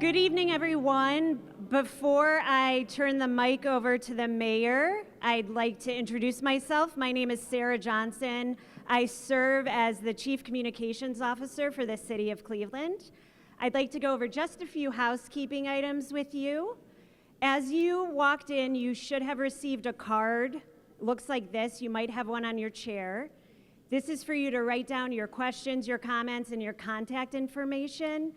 Good evening, everyone. Before I turn the mic over to the mayor, I'd like to introduce myself. My name is Sarah Johnson. I serve as the Chief Communications Officer for the City of Cleveland. I'd like to go over just a few housekeeping items with you. As you walked in, you should have received a card. Looks like this. You might have one on your chair. This is for you to write down your questions, your comments, and your contact information.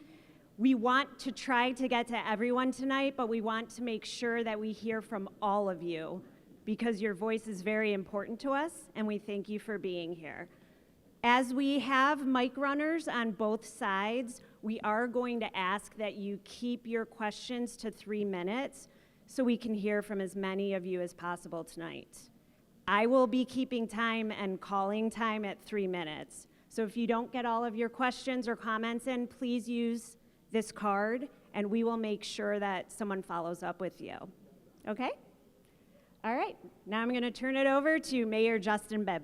We want to try to get to everyone tonight, but we want to make sure that we hear from all of you because your voice is very important to us, and we thank you for being here. As we have mic runners on both sides, we are going to ask that you keep your questions to 3 minutes so we can hear from as many of you as possible tonight. I will be keeping time and calling time at 3 minutes. So if you don't get all of your questions or comments in, please use this card, and we will make sure that someone follows up with you. Okay? All right. Now I'm going to turn it over to Mayor Justin Bibb.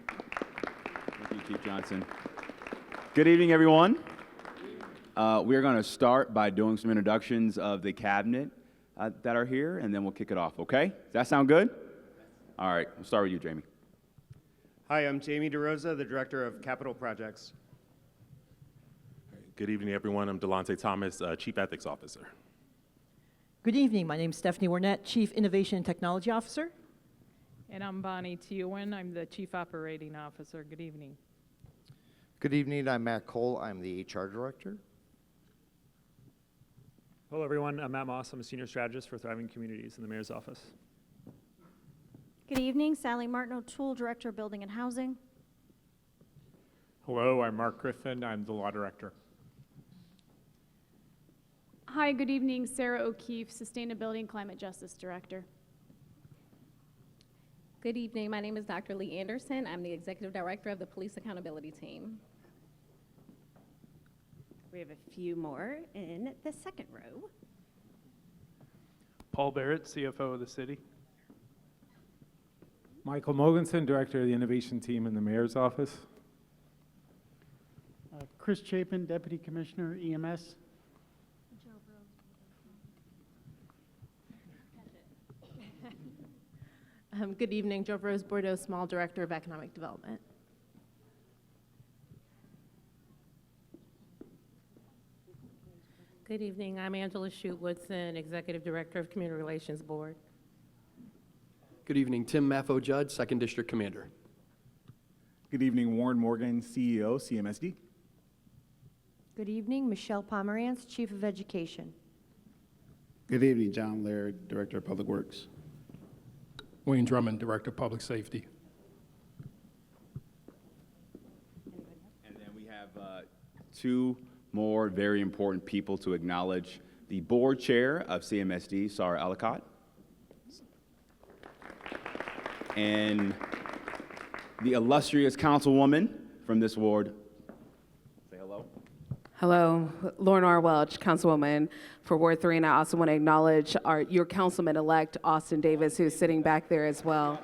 Thank you, Chief Johnson. Good evening, everyone. We're going to start by doing some introductions of the cabinet that are here, and then we'll kick it off, okay? Does that sound good? All right. We'll start with you, Jamie. Hi, I'm Jamie DeRosa, the Director of Capital Projects. Good evening, everyone. I'm Delonte Thomas, Chief Ethics Officer. Good evening. My name is Stephanie Warnett, Chief Innovation and Technology Officer. And I'm Bonnie Teeuwen. I'm the Chief Operating Officer. Good evening. Good evening. I'm Matt Cole. I'm the HR Director. Hello, everyone. I'm Matt Moss. I'm a Senior Strategist for Thriving Communities in the Mayor's Office. Good evening. Sally Martin O'Toole, Director of Building and Housing. Hello, I'm Mark Griffin. I'm the Law Director. Hi, good evening. Sarah O'Keefe, Sustainability and Climate Justice Director. Good evening. My name is Dr. Lee Anderson. I'm the Executive Director of the Police Accountability Team. We have a few more in the second row. Paul Barrett, CFO of the city. Michael Mogensen, Director of the Innovation Team in the Mayor's Office. Chris Chapin, Deputy Commissioner, EMS. Good evening, Joe Rose Bordeaux, Small Director of Economic Development. Good evening, I'm Angela Shute-Woodson, Executive Director of Community Relations Board. Good evening, Tim Maffo Judge, 2nd District Commander. Good evening, Warren Morgan, CEO, CMSD. Good evening, Michelle Pomerantz, Chief of Education. Good evening, John Laird, Director of Public Works. Wayne Drummond, Director of Public Safety. And then we have two more very important people to acknowledge. The board chair of CMSD, Sarah Ellicott, and the illustrious councilwoman from this ward. Say hello. Hello, Lauren R. Welch, Councilwoman for Ward 3, and I also want to acknowledge your Councilman-elect, Austin Davis, who's sitting back there as well.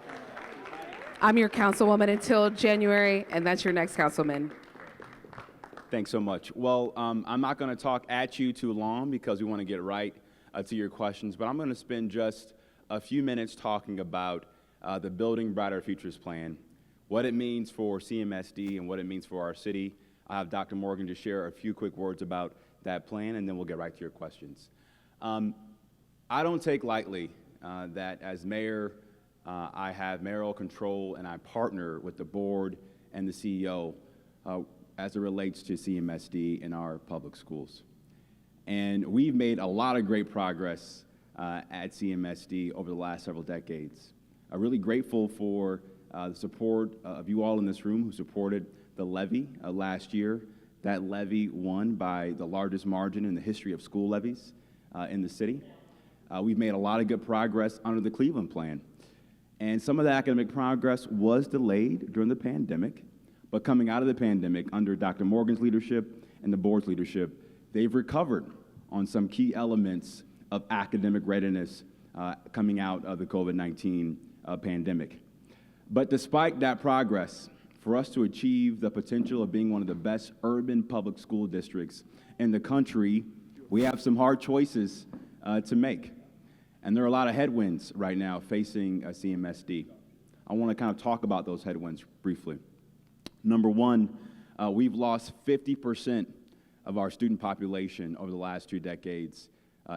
I'm your Councilwoman until January, and that's your next Councilman. Thanks so much. Well, I'm not going to talk at you too long because we want to get right to your questions, but I'm going to spend just a few minutes talking about the Building Brighter Futures plan, what it means for CMSD and what it means for our city. I have Dr. Morgan to share a few quick words about that plan, and then we'll get right to your questions. I don't take lightly that as mayor, I have mayoral control and I partner with the board and the CEO as it relates to CMSD in our public schools. And we've made a lot of great progress at CMSD over the last several decades. I'm really grateful for the support of you all in this room who supported the levy last year. That levy won by the largest margin in the history of school levies in the city. We've made a lot of good progress under the Cleveland plan. And some of the academic progress was delayed during the pandemic, but coming out of the pandemic under Dr. Morgan's leadership and the board's leadership, they've recovered on some key elements of academic readiness coming out of the COVID-19 pandemic. But despite that progress, for us to achieve the potential of being one of the best urban public school districts in the country, We have some hard choices to make. And there are a lot of headwinds right now facing CMSD. I want to kind of talk about those headwinds briefly. Number one, we've lost 50% of our student population over the last 2 decades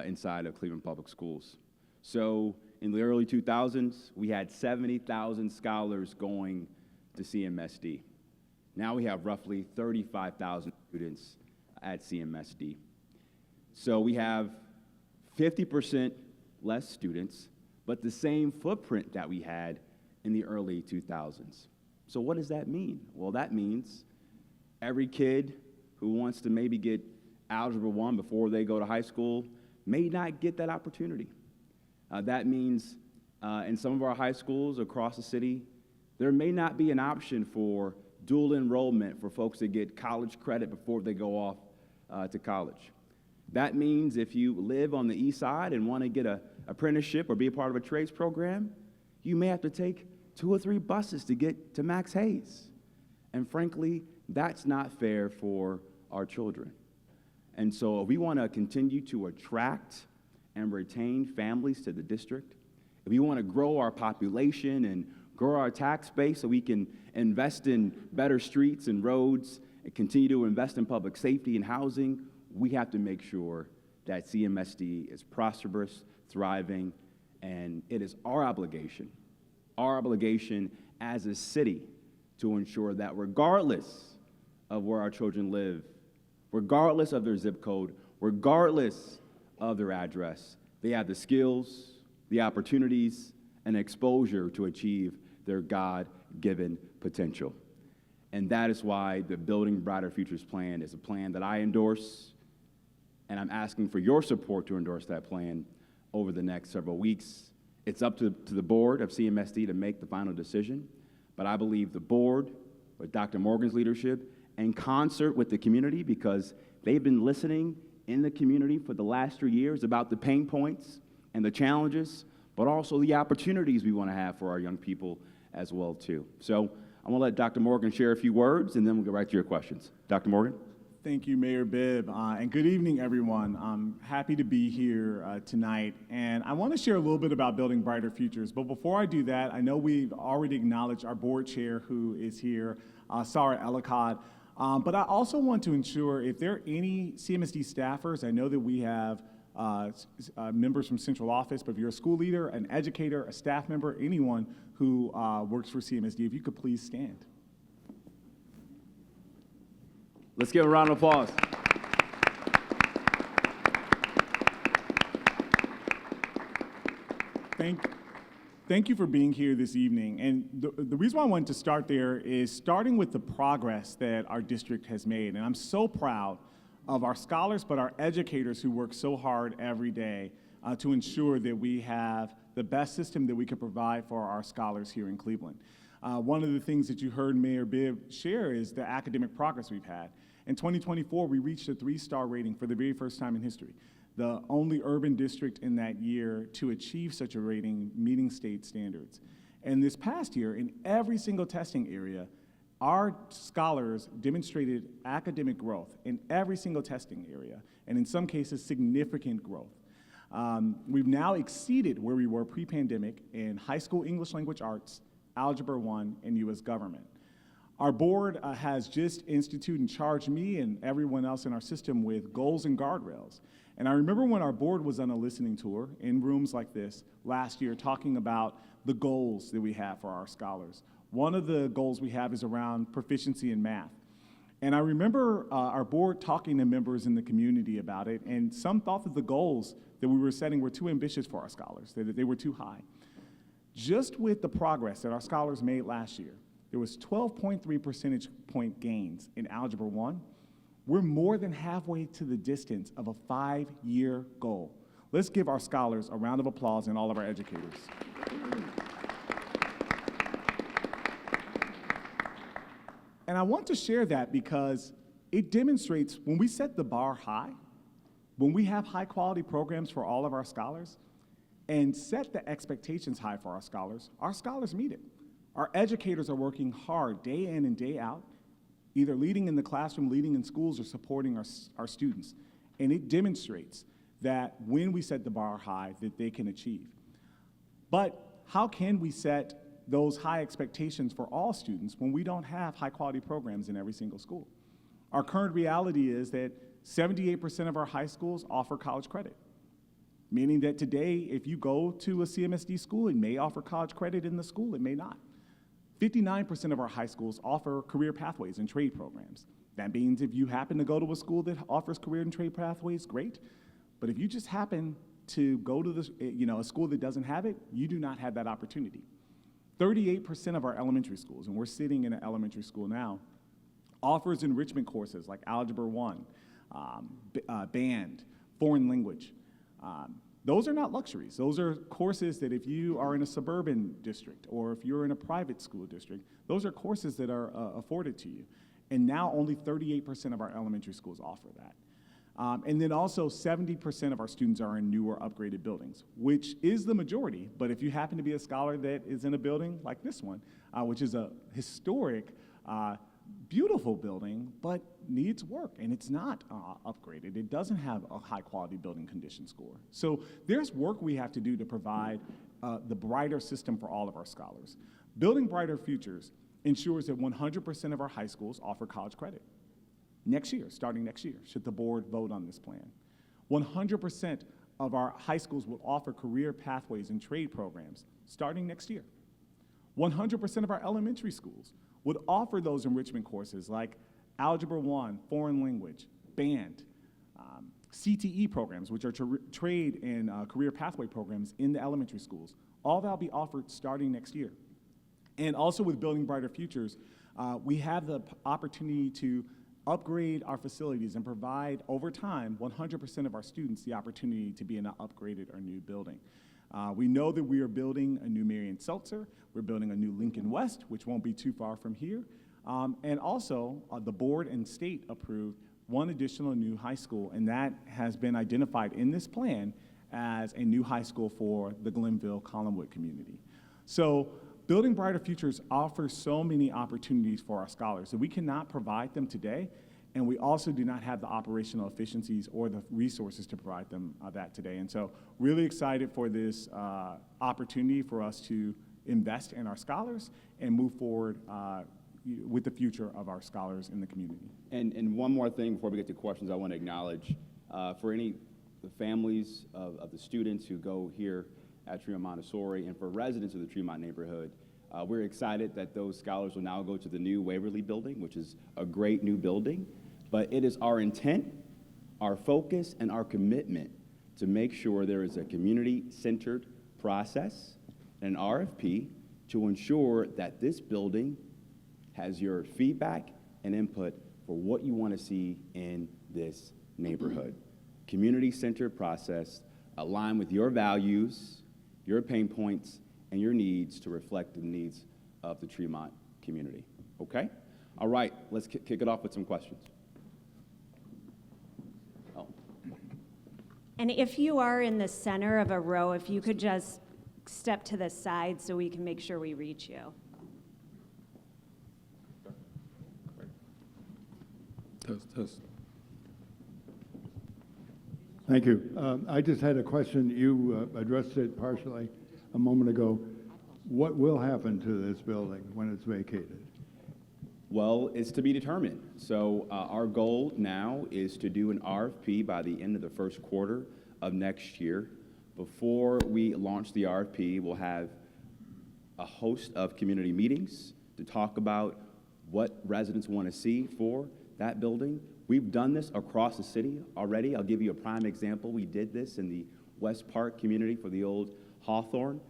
inside of Cleveland Public Schools. So in the early 2000s, we had 70,000 scholars going to CMSD. Now we have roughly 35,000 students at CMSD. So we have 50% less students, but the same footprint that we had in the early 2000s. So what does that mean? Well, that means every kid who wants to maybe get Algebra 1 before they go to high school may not get that opportunity. That means in some of our high schools across the city, there may not be an option for dual enrollment for folks that get college credit before they go off to college. That means if you live on the east side and want to get an apprenticeship or be a part of a trades program, you may have to take 2 or 3 buses to get to Max Hayes. And frankly, that's not fair for our children. And so if we want to continue to attract and retain families to the district, if we want to grow our population and grow our tax base so we can invest in better streets and roads and continue to invest in public safety and housing, we have to make sure that CMSD is prosperous, thriving, and it is our obligation as a city to ensure that regardless of where our children live, regardless of their zip code, regardless of their address, they have the skills, the opportunities, and exposure to achieve their God-given potential. And that is why the Building Brighter Futures plan is a plan that I endorse, and I'm asking for your support to endorse that plan over the next several weeks. It's up to the board of CMSD to make the final decision, but I believe the board, with Dr. Morgan's leadership, in concert with the community, because they've been listening in the community for the last 3 years about the pain points and the challenges, but also the opportunities we want to have for our young people as well, too. So I'm going to let Dr. Morgan share a few words, and then we'll get right to your questions. Dr. Morgan? Thank you, Mayor Bibb, and good evening, everyone. I'm happy to be here tonight, and I want to share a little bit about Building Brighter Futures. But before I do that, I know we've already acknowledged our board chair who is here, Sarah Ellicott, but I also want to ensure if there are any CMSD staffers, I know that we have members from central office, but if you're a school leader, an educator, a staff member, anyone who works for CMSD, if you could please stand. Let's give a round of applause. Thank you for being here this evening. And the reason why I wanted to start there is starting with the progress that our district has made. And I'm so proud of our scholars, but our educators who work so hard every day to ensure that we have the best system that we can provide for our scholars here in Cleveland. One of the things that you heard Mayor Bibb share is the academic progress we've had. In 2024, we reached a 3-star rating for the very first time in history, the only urban district in that year to achieve such a rating, meeting state standards. And this past year, in every single testing area, our scholars demonstrated academic growth in every single testing area, and in some cases, significant growth. We've now exceeded where we were pre-pandemic in high school English language arts, Algebra 1, and U.S. government. Our board has just instituted and charged me and everyone else in our system with goals and guardrails. And I remember when our board was on a listening tour in rooms like this last year talking about the goals that we have for our scholars. One of the goals we have is around proficiency in math. And I remember our board talking to members in the community about it, and some thought that the goals that we were setting were too ambitious for our scholars, that they were too high. Just with the progress that our scholars made last year, there was 12.3 percentage point gains in Algebra 1. We're more than halfway to the distance of a 5-year goal. Let's give our scholars a round of applause and all of our educators. And I want to share that because it demonstrates when we set the bar high, when we have high quality programs for all of our scholars, and set the expectations high for our scholars meet it. Our educators are working hard day in and day out, either leading in the classroom, leading in schools, or supporting our students. And it demonstrates that when we set the bar high, that they can achieve. But how can we set those high expectations for all students when we don't have high-quality programs in every single school? Our current reality is that 78% of our high schools offer college credit, meaning that today, if you go to a CMSD school, it may offer college credit in the school, it may not. 59% of our high schools offer career pathways and trade programs. That means if you happen to go to a school that offers career and trade pathways, great. But if you just happen to go to a school that doesn't have it, you do not have that opportunity. 38% of our elementary schools, and we're sitting in an elementary school now, offers enrichment courses like Algebra 1, band, foreign language. Those are not luxuries. Those are courses that if you are in a suburban district or if you're in a private school district, those are courses that are afforded to you. And now only 38% of our elementary schools offer that. And then also 70% of our students are in newer upgraded buildings, which is the majority. But if you happen to be a scholar that is in a building like this one, which is a historic, beautiful building, but needs work, and it's not upgraded. It doesn't have a high-quality building condition score. So there's work we have to do to provide the brighter system for all of our scholars. Building Brighter Futures ensures that 100% of our high schools offer college credit. Next year, starting next year, should the board vote on this plan. 100% of our high schools will offer career pathways and trade programs starting next year. 100% of our elementary schools would offer those enrichment courses like Algebra 1, foreign language, band, CTE programs, which are trade and career pathway programs in the elementary schools. All that will be offered starting next year. And also with Building Brighter Futures, we have the opportunity to upgrade our facilities and provide, over time, 100% of our students the opportunity to be in an upgraded or new building. We know that we are building a new Marion Seltzer. We're building a new Lincoln West, which won't be too far from here. And also, the board and state approved one additional new high school, and that has been identified in this plan as a new high school for the Glenville-Collinwood community. So Building Brighter Futures offers so many opportunities for our scholars that we cannot provide them today, and we also do not have the operational efficiencies or the resources to provide them that today. And so really excited for this opportunity for us to invest in our scholars and move forward with the future of our scholars in the community. And one more thing before we get to questions, I want to acknowledge for any families of the students who go here at Tremont Montessori, and for residents of the Tremont neighborhood, we're excited that those scholars will now go to the new Waverly building, which is a great new building. But it is our intent, our focus, and our commitment to make sure there is a community-centered process, an RFP, to ensure that this building has your feedback and input for what you want to see in this neighborhood. Community-centered process aligned with your values, your pain points, and your needs to reflect the needs of the Tremont community. Okay? All right, let's kick it off with some questions. Oh. And if you are in the center of a row, if you could just step to the side so we can make sure we reach you. Test. Thank you. I just had a question. You addressed it partially a moment ago. What will happen to this building when it's vacated? Well, it's to be determined. So our goal now is to do an RFP by the end of the first quarter of next year. Before we launch the RFP, we'll have a host of community meetings to talk about what residents want to see for that building. We've done this across the city already. I'll give you a prime example. We did this in the West Park community for the old Hawthorne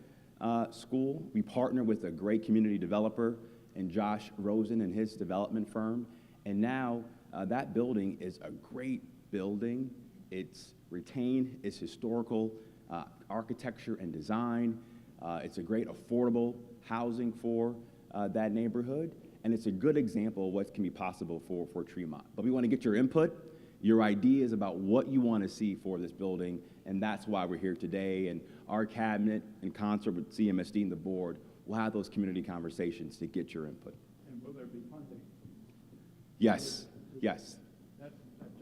School. We partnered with a great community developer and Josh Rosen and his development firm. And now that building is a great building. It's retained its historical architecture and design. It's a great affordable housing for that neighborhood. And it's a good example of what can be possible for Tremont. But we want to get your input, your ideas about what you want to see for this building, and that's why we're here today. And our cabinet, in concert with CMSD and the board, will have those community conversations to get your input. And will there be funding? Yes, yes.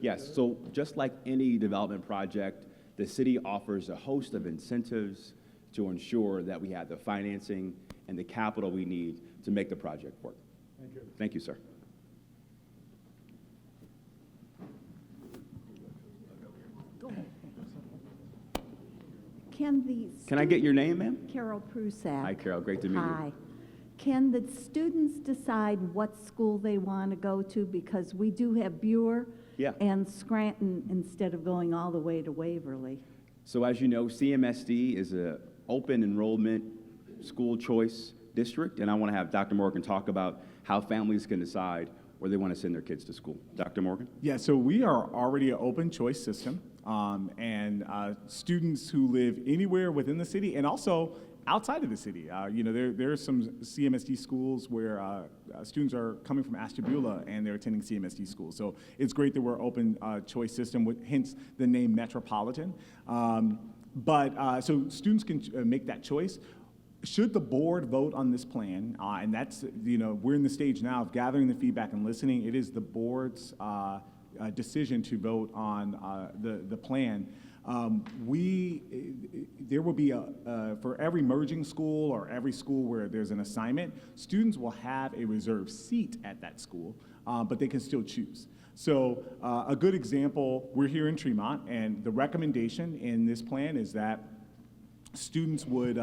Yes, so just like any development project, the city offers a host of incentives to ensure that we have the financing and the capital we need to make the project work. Thank you. Thank you, sir. Can I get your name, ma'am? Carol Prusak. Hi, Carol. Great to meet you. Hi. Can the students decide what school they want to go to? Because we do have Buer and Scranton instead of going all the way to Waverly. So as you know, CMSD is an open enrollment school choice district, and I want to have Dr. Morgan talk about how families can decide where they want to send their kids to school. Dr. Morgan? Yeah, so we are already an open choice system, and students who live anywhere within the city and also outside of the city. There are some CMSD schools where students are coming from Ashtabula and they're attending CMSD schools. So it's great that we're open choice system, with, hence the name Metropolitan. So students can make that choice. Should the board vote on this plan, and that's, we're in the stage now of gathering the feedback and listening. It is the board's decision to vote on the plan. There will be for every merging school or every school where there's an assignment, students will have a reserved seat at that school, but they can still choose. So a good example, we're here in Tremont, and the recommendation in this plan is that students would,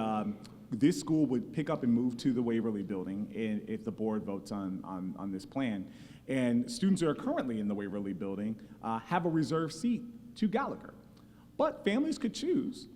this school would pick up and move to the Waverly building if the board votes on this plan. And students who are currently in the Waverly building have a reserved seat to Gallagher. But families could choose,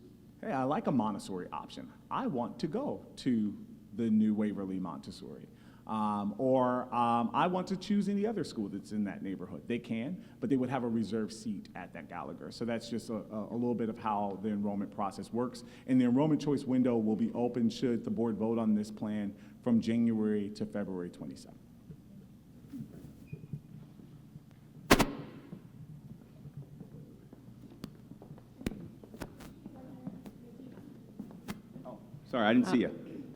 hey, I like a Montessori option. I want to go to the new Waverly Montessori. Or I want to choose any other school that's in that neighborhood. They can, but they would have a reserved seat at that Gallagher. So that's just a little bit of how the enrollment process works. And the enrollment choice window will be open should the board vote on this plan from January to February 27th. Sorry, I didn't see you.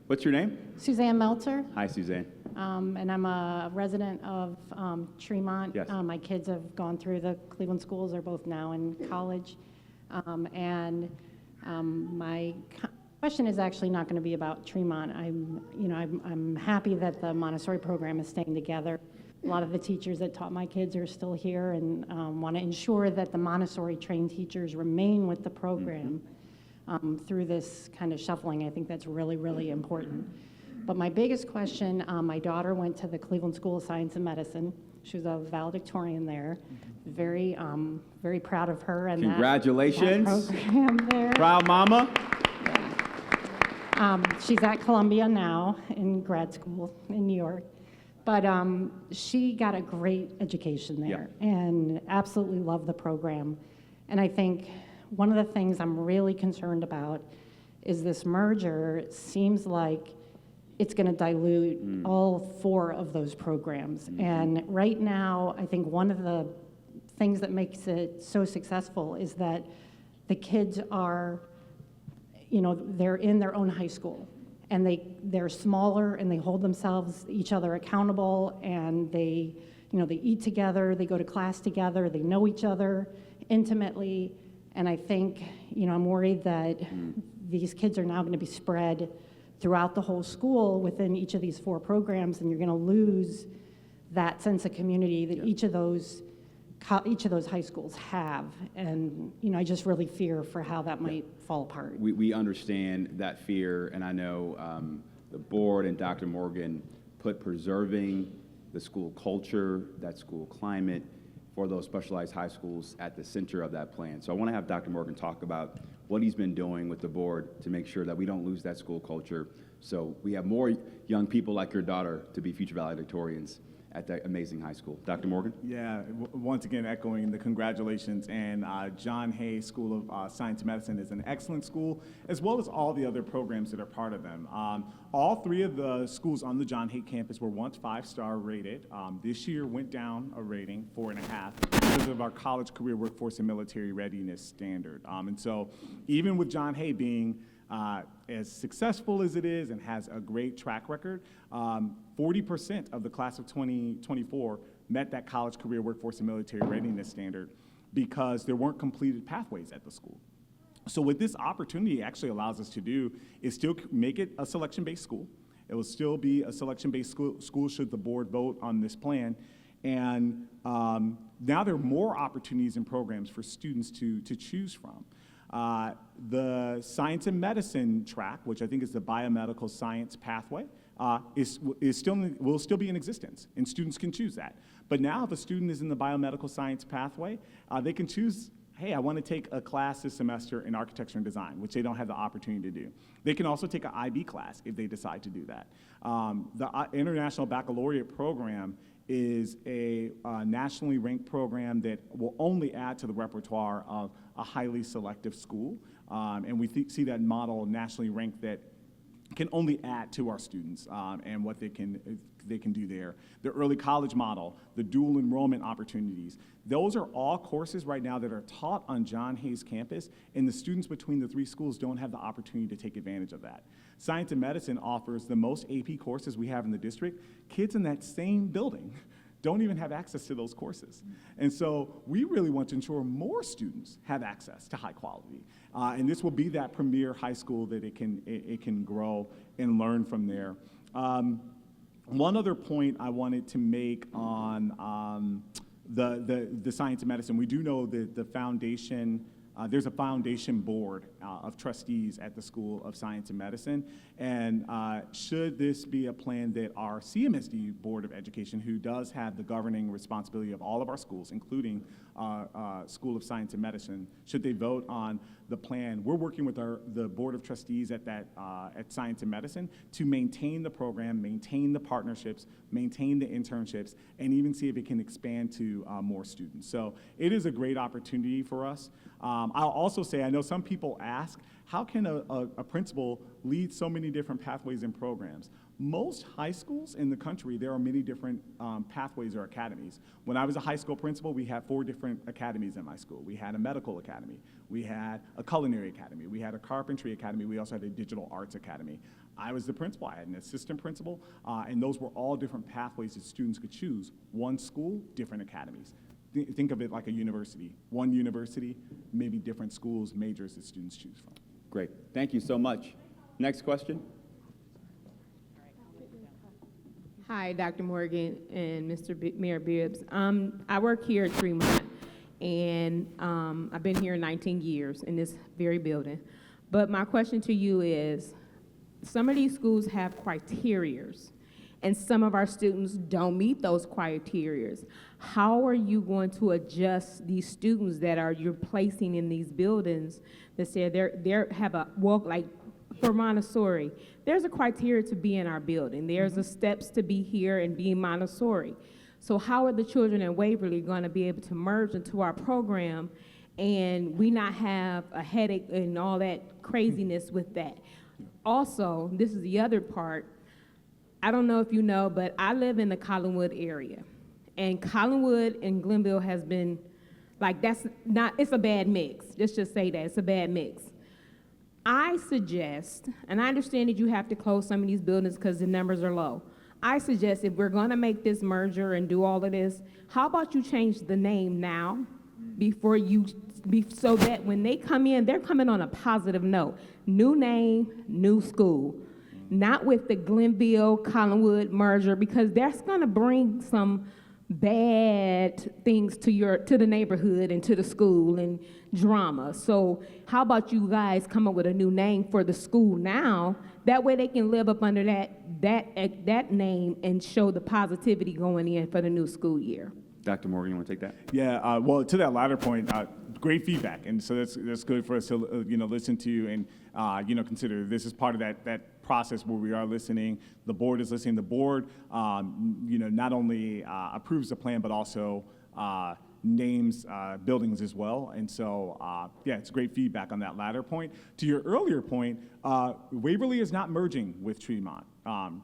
What's your name? Suzanne Meltzer, Hi, Suzanne. and I'm a resident of Tremont. Yes. My kids have gone through the Cleveland schools. They're both now in college. My question is actually not going to be about Tremont. I'm happy that the Montessori program is staying together. A lot of the teachers that taught my kids are still here and want to ensure that the Montessori trained teachers remain with the program. Through this kind of shuffling. I think that's really, really important. But my biggest question, my daughter went to the Cleveland School of Science and Medicine. She was a valedictorian there. Very, very proud of her and Congratulations. that program there. Proud mama. She's at Columbia now in grad school in New York. But she got a great education there and absolutely loved the program. And I think one of the things I'm really concerned about is this merger seems like it's going to dilute all 4 of those programs. And right now, I think one of the things that makes it so successful is that the kids are, they're in their own high school. And they're smaller and they hold themselves, each other accountable, and they eat together, they go to class together, they know each other intimately. And I think, I'm worried that these kids are now going to be spread throughout the whole school within each of these 4 programs, and you're going to lose that sense of community that each of those high schools have. And, I just really fear for how that might fall apart. We understand that fear, and I know the board and Dr. Morgan put preserving the school culture, that school climate, for those specialized high schools at the center of that plan. So I want to have Dr. Morgan talk about what he's been doing with the board to make sure that we don't lose that school culture. So we have more young people like your daughter to be future valedictorians at that amazing high school. Dr. Morgan? Yeah, once again, echoing the congratulations. And John Hay School of Science and Medicine is an excellent school, as well as all the other programs that are part of them. All 3 of the schools on the John Hay campus were once 5-star rated. This year went down a rating, 4.5, because of our college, career, workforce, and military readiness standard. And so even with John Hay being as successful as it is and has a great track record, 40% of the class of 2024 met that college, career, workforce, and military readiness standard because there weren't completed pathways at the school. So what this opportunity actually allows us to do is still make it a selection-based school. It will still be a selection-based school should the board vote on this plan. And now there are more opportunities and programs for students to choose from. The science and medicine track, which I think is the biomedical science pathway, will still be in existence, and students can choose that. But now if a student is in the biomedical science pathway, they can choose, hey, I want to take a class this semester in architecture and design, which they don't have the opportunity to do. They can also take an IB class if they decide to do that. The International Baccalaureate program is a nationally ranked program that will only add to the repertoire of a highly selective school. And we see that model nationally ranked that can only add to our students and what they can do there. The early college model, the dual enrollment opportunities, those are all courses right now that are taught on John Hayes campus, and the students between the three schools don't have the opportunity to take advantage of that. Science and medicine offers the most AP courses we have in the district. Kids in that same building don't even have access to those courses. And so we really want to ensure more students have access to high quality. And this will be that premier high school that it can grow and learn from there. One other point I wanted to make on the science and medicine, we do know that the foundation, there's a foundation board of trustees at the School of Science and Medicine, and should this be a plan that our CMSD Board of Education, who does have the governing responsibility of all of our schools, including School of Science and Medicine, should they vote on the plan, we're working with the Board of Trustees at Science and Medicine to maintain the program, maintain the partnerships, maintain the internships, and even see if it can expand to more students. So it is a great opportunity for us. I'll also say, I know some people ask, how can a principal lead so many different pathways and programs? Most high schools in the country, there are many different pathways or academies. When I was a high school principal, we had 4 different academies in my school. We had a medical academy, we had a culinary academy, we had a carpentry academy, we also had a digital arts academy. I was the principal, I had an assistant principal, and those were all different pathways that students could choose. One school, different academies. Think of it like a university. One university, maybe different schools, majors that students choose from. Great, thank you so much. Next question. Hi, Dr. Morgan and Mr. Mayor Bibbs. I work here at Tremont, and I've been here 19 years in this very building. But my question to you is, some of these schools have criterias, and some of our students don't meet those criterias. How are you going to adjust these students that you're placing in these buildings that say they have a walk, like for Montessori, there's a criteria to be in our building. There's a steps to be here and be Montessori. So how are the children in Waverly going to be able to merge into our program and we not have a headache and all that craziness with that? Also, this is the other part. I don't know if you know, but I live in the Collinwood area. And Collinwood and Glenville has been, like, it's a bad mix. Let's just say that, it's a bad mix. I suggest, and I understand that you have to close some of these buildings because the numbers are low. I suggest if we're gonna make this merger and do all of this, how about you change the name now before so that when they come in, they're coming on a positive note. New name, new school. Not with the Glenville-Collinwood merger, because that's gonna bring some bad things to the neighborhood and to the school and drama. So how about you guys come up with a new name for the school now? That way they can live up under that name and show the positivity going in for the new school year. Dr. Morgan, you want to take that? Yeah, well, to that latter point, great feedback, and so that's good for us to listen to and consider. This is part of that process where we are listening. The board is listening. The board, not only approves the plan, but also names buildings as well. And so, it's great feedback on that latter point. To your earlier point, Waverly is not merging with Tremont.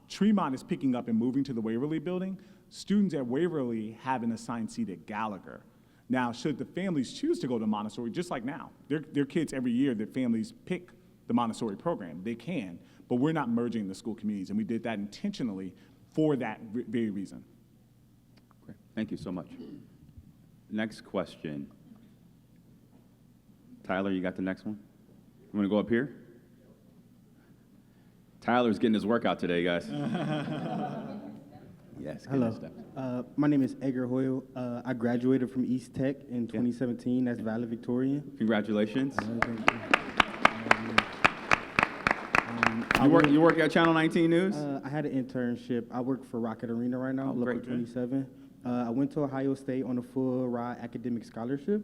Tremont is picking up and moving to the Waverly building. Students at Waverly have an assigned seat at Gallagher. Now, should the families choose to go to Montessori, just like now, their kids every year, their families pick the Montessori program. They can, but we're not merging the school communities, and we did that intentionally for that very reason. Great. Thank you so much. Next question. Tyler, you got the next one? You want to go up here? Tyler's getting his workout today, guys. Yes. Hello. My name is Edgar Hoyle. I graduated from East Tech in 2017 as valedictorian. Congratulations. Thank you. You work at Channel 19 News? I had an internship. I work for Rocket Arena right now, Local 27. I went to Ohio State on a full ride academic scholarship.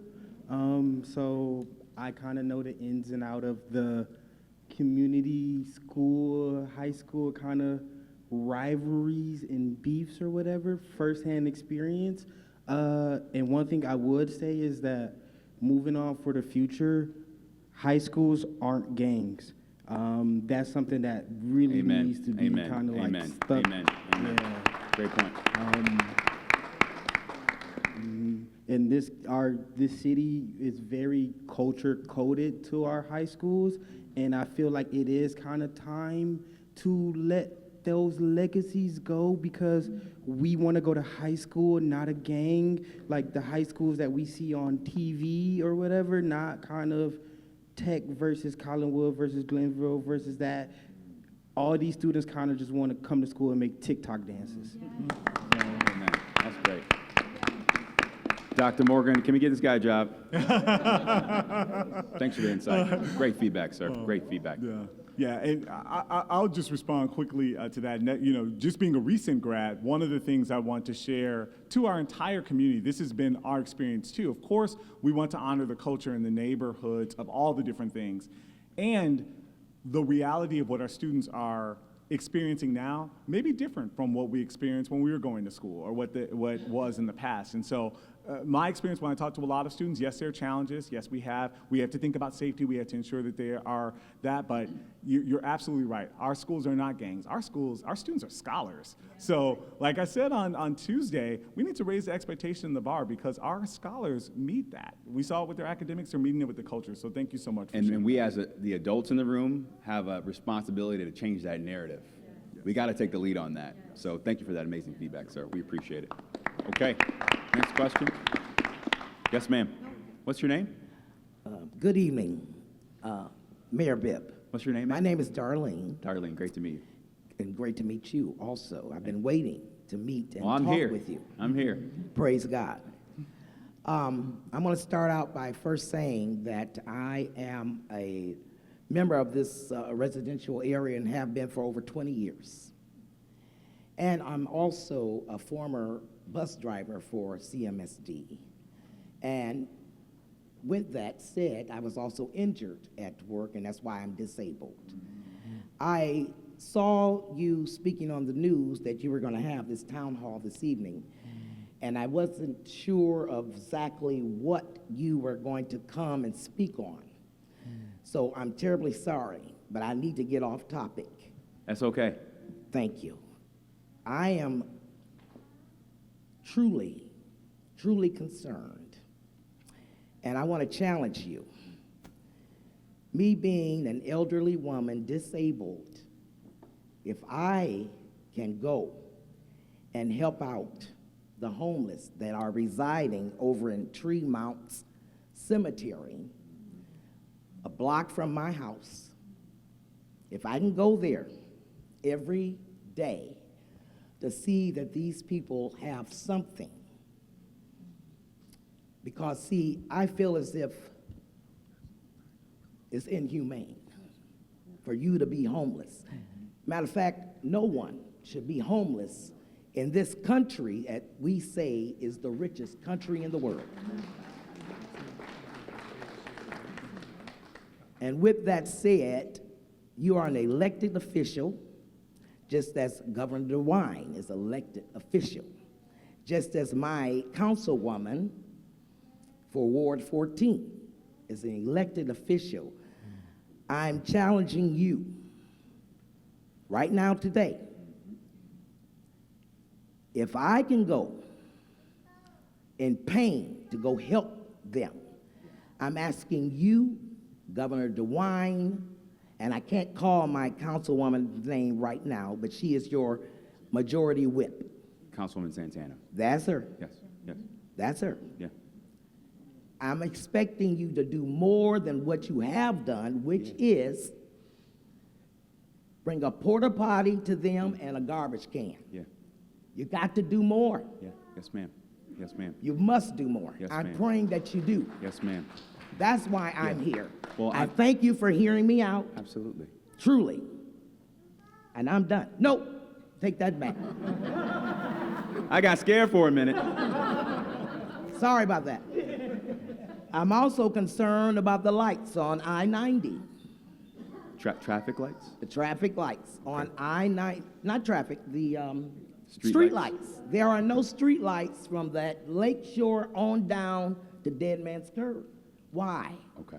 So I kind of know the ins and out of the community school, high school kind of rivalries and beefs or whatever, firsthand experience. And one thing I would say is that moving on for the future, high schools aren't gangs. That's something that really needs to be kind of like stuck. Amen. Yeah. Great point. And this city is very culture coded to our high schools, and I feel like it is kind of time to let those legacies go, because we want to go to high school, not a gang, like the high schools that we see on TV or whatever, not kind of Tech versus Collinwood versus Glenville versus that. All these students kind of just want to come to school and make TikTok dances. Amen. That's great. Dr. Morgan, can we get this guy a job? Thanks for the insight. Great feedback, sir. Great feedback. Yeah, and I'll just respond quickly to that. You know, just being a recent grad, one of the things I want to share to our entire community, this has been our experience too. Of course, we want to honor the culture and the neighborhoods of all the different things. And the reality of what our students are experiencing now may be different from what we experienced when we were going to school or what was in the past. And so my experience when I talk to a lot of students, yes, there are challenges. Yes, we have to think about safety. We have to ensure that they are that, but you're absolutely right. Our schools are not gangs. Our students are scholars. So like I said on Tuesday, we need to raise the expectation in the bar because our scholars meet that. We saw it with their academics, they're meeting it with the culture. So thank you so much for sharing. And we as the adults in the room have a responsibility to change that narrative. We got to take the lead on that. So thank you for that amazing feedback, sir. We appreciate it. Okay, next question. Yes, ma'am. What's your name? Good evening, Mayor Bibb. What's your name? My name is Darlene. Darlene, great to meet you. And great to meet you also. I've been waiting to meet and I'm talk here. with you. I'm here. Praise God. I'm going to start out by first saying that I am a member of this residential area and have been for over 20 years. And I'm also a former bus driver for CMSD. And with that said, I was also injured at work, and that's why I'm disabled. I saw you speaking on the news that you were going to have this town hall this evening, and I wasn't sure of exactly what you were going to come and speak on. So I'm terribly sorry, but I need to get off topic. That's okay. Thank you. I am truly, truly concerned, and I want to challenge you. Me being an elderly woman, disabled, if I can go and help out the homeless that are residing over in Tremont Cemetery, a block from my house, if I can go there every day to see that these people have something, because see, I feel as if it's inhumane for you to be homeless. Matter of fact, no one should be homeless in this country that we say is the richest country in the world. And with that said, you are an elected official, just as Governor DeWine is elected official, just as my councilwoman for Ward 14 is an elected official. I'm challenging you right now today. If I can go in pain to go help them, I'm asking you, Governor DeWine, and I can't call my councilwoman's name right now, but she is your majority whip. Councilwoman Santana. That's her. Yes, yes, That's her. yeah. I'm expecting you to do more than what you have done, which is bring a porta potty to them and a garbage can. Yeah. You got to do more. Yeah, yes, ma'am. Yes, ma'am. You must do more. Yes, I'm ma'am. praying that you do. Yes, ma'am. That's why I'm here. Well, I thank you for hearing me out, Absolutely. truly. And I'm done. Nope, take that back. I got scared for a minute. Sorry about that. I'm also concerned about the lights on I-90. Traffic lights? The traffic lights on I-90, not traffic, the Street street lights. lights. There are no street lights from that lake shore on down to Dead Man's Curve. Why? Okay,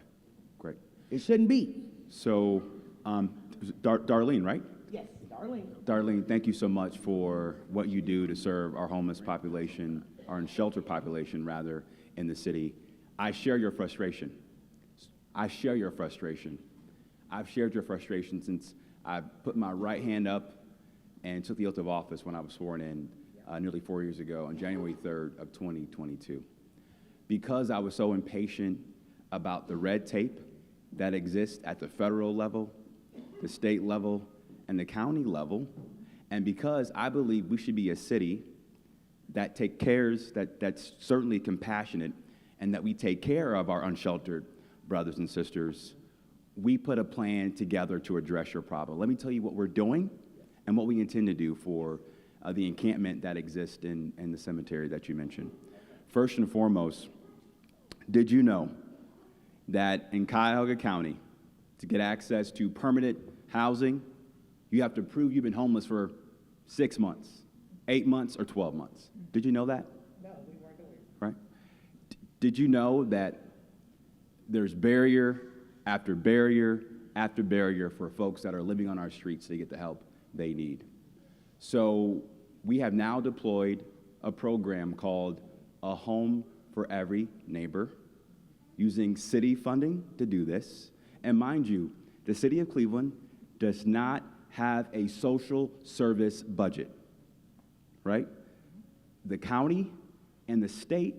great. It shouldn't be. So, Darlene, right? Yes, Darlene. Darlene, thank you so much for what you do to serve our homeless population, our sheltered population, rather, in the city. I share your frustration. I share your frustration. I've shared your frustration since I put my right hand up and took the oath of office when I was sworn in nearly 4 years ago on January 3rd of 2022. Because I was so impatient about the red tape that exists at the federal level, the state level, and the county level, and because I believe we should be a city that that's certainly compassionate, and that we take care of our unsheltered brothers and sisters, we put a plan together to address your problem. Let me tell you what we're doing and what we intend to do for the encampment that exists in the cemetery that you mentioned. First and foremost, did you know that in Cuyahoga County, to get access to permanent housing, you have to prove you've been homeless for 6 months, 8 months, or 12 months? Did you know that? No, we weren't aware. Right? Did you know that there's barrier after barrier after barrier for folks that are living on our streets to get the help they need? So we have now deployed a program called A Home for Every Neighbor, using city funding to do this. And mind you, the city of Cleveland does not have a social service budget, right? The county and the state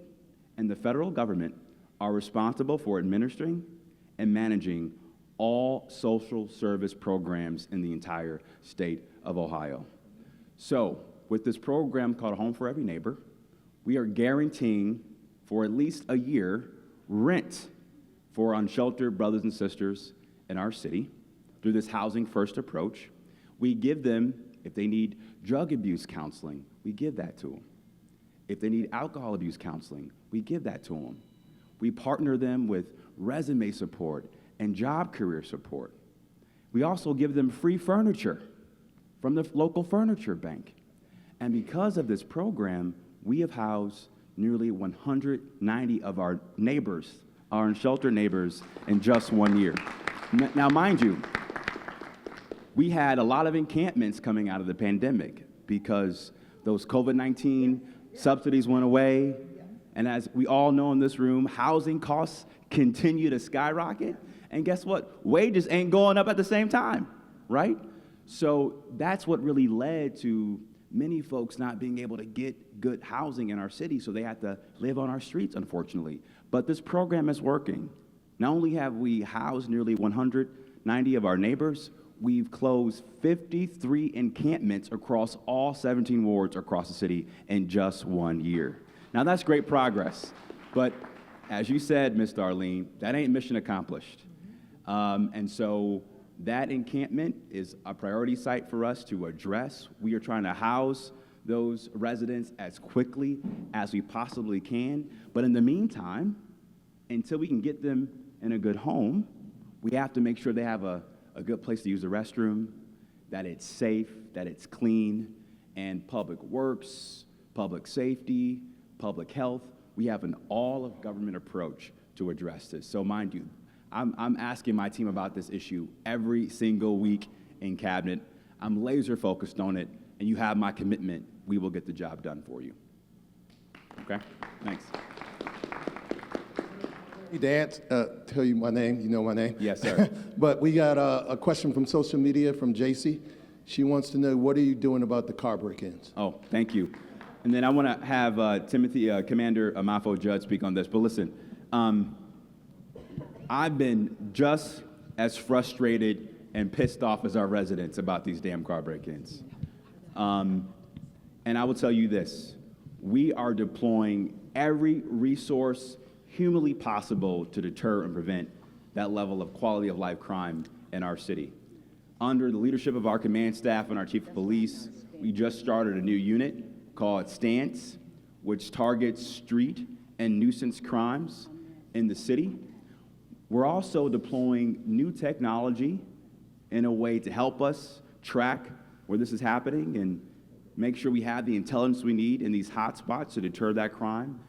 and the federal government are responsible for administering and managing all social service programs in the entire state of Ohio. So, with this program called Home for Every Neighbor, we are guaranteeing for at least a year rent for unsheltered brothers and sisters in our city through this housing first approach. We give them, if they need drug abuse counseling, we give that to them. If they need alcohol abuse counseling, we give that to them. We partner them with resume support and job career support. We also give them free furniture from the local furniture bank. And because of this program, we have housed nearly 190 of our neighbors, our unsheltered neighbors, in just 1 year. Now, mind you, we had a lot of encampments coming out of the pandemic because those COVID-19 subsidies went away. And as we all know in this room, housing costs continue to skyrocket. And guess what? Wages ain't going up at the same time, right? So that's what really led to many folks not being able to get good housing in our city, so they have to live on our streets, unfortunately. But this program is working. Not only have we housed nearly 190 of our neighbors, we've closed 53 encampments across all 17 wards across the city in just 1 year. Now, that's great progress, but as you said, Ms. Darlene, that ain't mission accomplished. And so that encampment is a priority site for us to address. We are trying to house those residents as quickly as we possibly can. But in the meantime, until we can get them in a good home, we have to make sure they have a good place to use the restroom, that it's safe, that it's clean, and public works, public safety, public health. We have an all-of-government approach to address this. So mind you, I'm asking my team about this issue every single week in Cabinet. I'm laser focused on it, and you have my commitment. We will get the job done for you. Okay? Thanks. Dance, tell you my name. You know my name. Yes, sir. But we got a question from social media from JC. She wants to know, what are you doing about the car break-ins? Oh, thank you. And then I want to have Commander Amafo Judd speak on this. But listen, I've been just as frustrated and pissed off as our residents about these damn car break-ins. And I will tell you this. We are deploying every resource humanly possible to deter and prevent that level of quality of life crime in our city. Under the leadership of our command staff and our chief of police, we just started a new unit called Stance, which targets street and nuisance crimes in the city. We're also deploying new technology in a way to help us track where this is happening and make sure we have the intelligence we need in these hot spots to deter that crime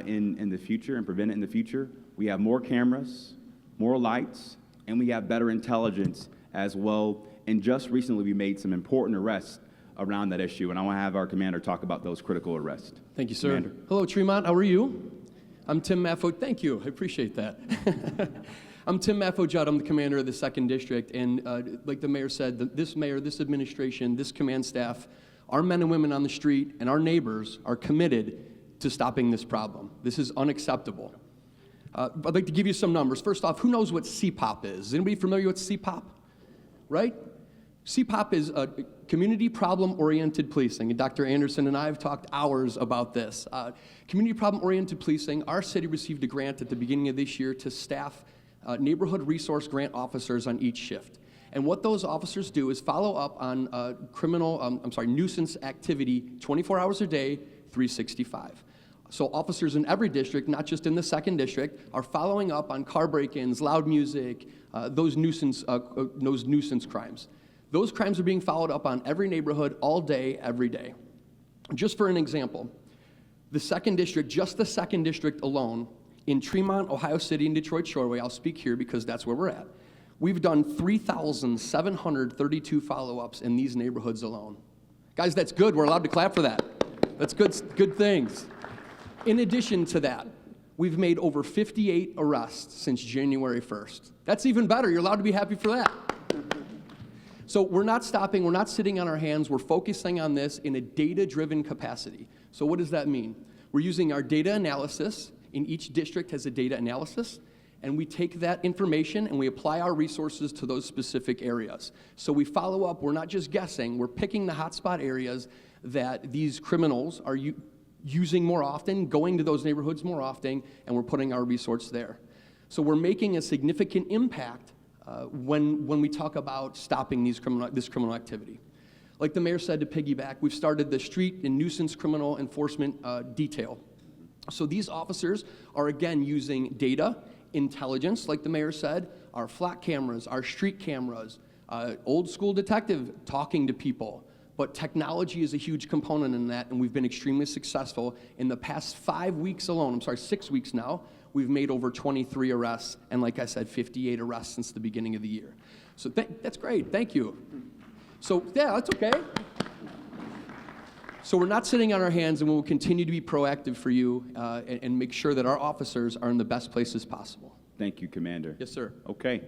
in the future and prevent it in the future. We have more cameras, more lights, and we have better intelligence as well. And just recently, we made some important arrests around that issue, and I want to have our commander talk about those critical arrests. Thank you, sir. Commander. Hello, Tremont. How are you? I'm Tim Maffo. Thank you. I appreciate that. I'm Tim Maffo Judd. I'm the commander of the 2nd District. And like the mayor said, this mayor, this administration, this command staff, our men and women on the street, and our neighbors are committed to stopping this problem. This is unacceptable. I'd like to give you some numbers. First off, who knows what CPOP is? Is anybody familiar with CPOP? Right? CPOP is a community problem-oriented policing, and Dr. Anderson and I have talked hours about this. Community problem-oriented policing, our city received a grant at the beginning of this year to staff neighborhood resource grant officers on each shift. And what those officers do is follow up on nuisance activity 24 hours a day, 365. So officers in every district, not just in the 2nd District, are following up on car break-ins, loud music, those nuisance crimes. Those crimes are being followed up on every neighborhood, all day, every day. Just for an example, the 2nd District, just the 2nd District alone, in Tremont, Ohio City, and Detroit Shoreway, I'll speak here because that's where we're at, we've done 3,732 follow-ups in these neighborhoods alone. Guys, that's good. We're allowed to clap for that. That's good things. In addition to that, we've made over 58 arrests since January 1st. That's even better. You're allowed to be happy for that. So we're not stopping. We're not sitting on our hands. We're focusing on this in a data-driven capacity. So what does that mean? We're using our data analysis. In each district has a data analysis. And we take that information and we apply our resources to those specific areas. So we follow up. We're not just guessing. We're picking the hotspot areas that these criminals are using more often, going to those neighborhoods more often, and we're putting our resource there. So we're making a significant impact when we talk about stopping this criminal activity. Like the mayor said, to piggyback, we've started the street and nuisance criminal enforcement detail. So these officers are, again, using data, intelligence, like the mayor said, our flat cameras, our street cameras, old school detective talking to people. But technology is a huge component in that, and we've been extremely successful. In the past 6 weeks now, we've made over 23 arrests, and like I said, 58 arrests since the beginning of the year. So that's great, thank you. So yeah, that's okay. So we're not sitting on our hands, and we'll continue to be proactive for you and make sure that our officers are in the best places possible. Thank you, Commander. Yes, sir. Okay.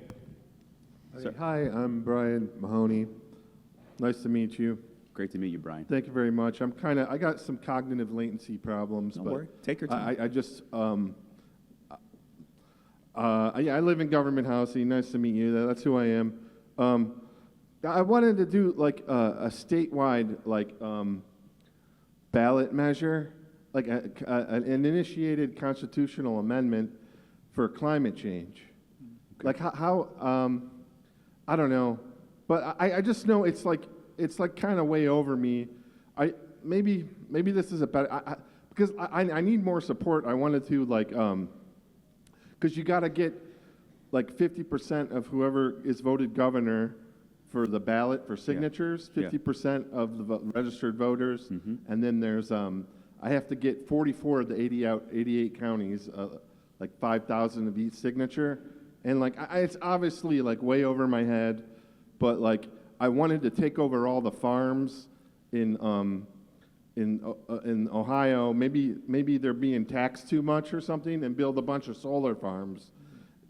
Hi, I'm Brian Mahoney. Nice to meet you. Great to meet you, Brian. Thank you very much. I got some cognitive latency problems. Don't but worry. Take your time. I live in government housing. Nice to meet you. That's who I am. I wanted to do like a statewide ballot measure, like an initiated constitutional amendment for climate change. Okay. Like how I don't know, but I just know it's like kind of way over me. Maybe this is a better because I need more support. I wanted to because you got to get like 50% of whoever is voted governor for the ballot for signatures, 50% of the registered voters, and then there's I have to get 44 of the 88 counties, like 5,000 of each signature, and it's obviously like way over my head, but I wanted to take over all the farms in in Ohio, maybe they're being taxed too much or something, and build a bunch of solar farms.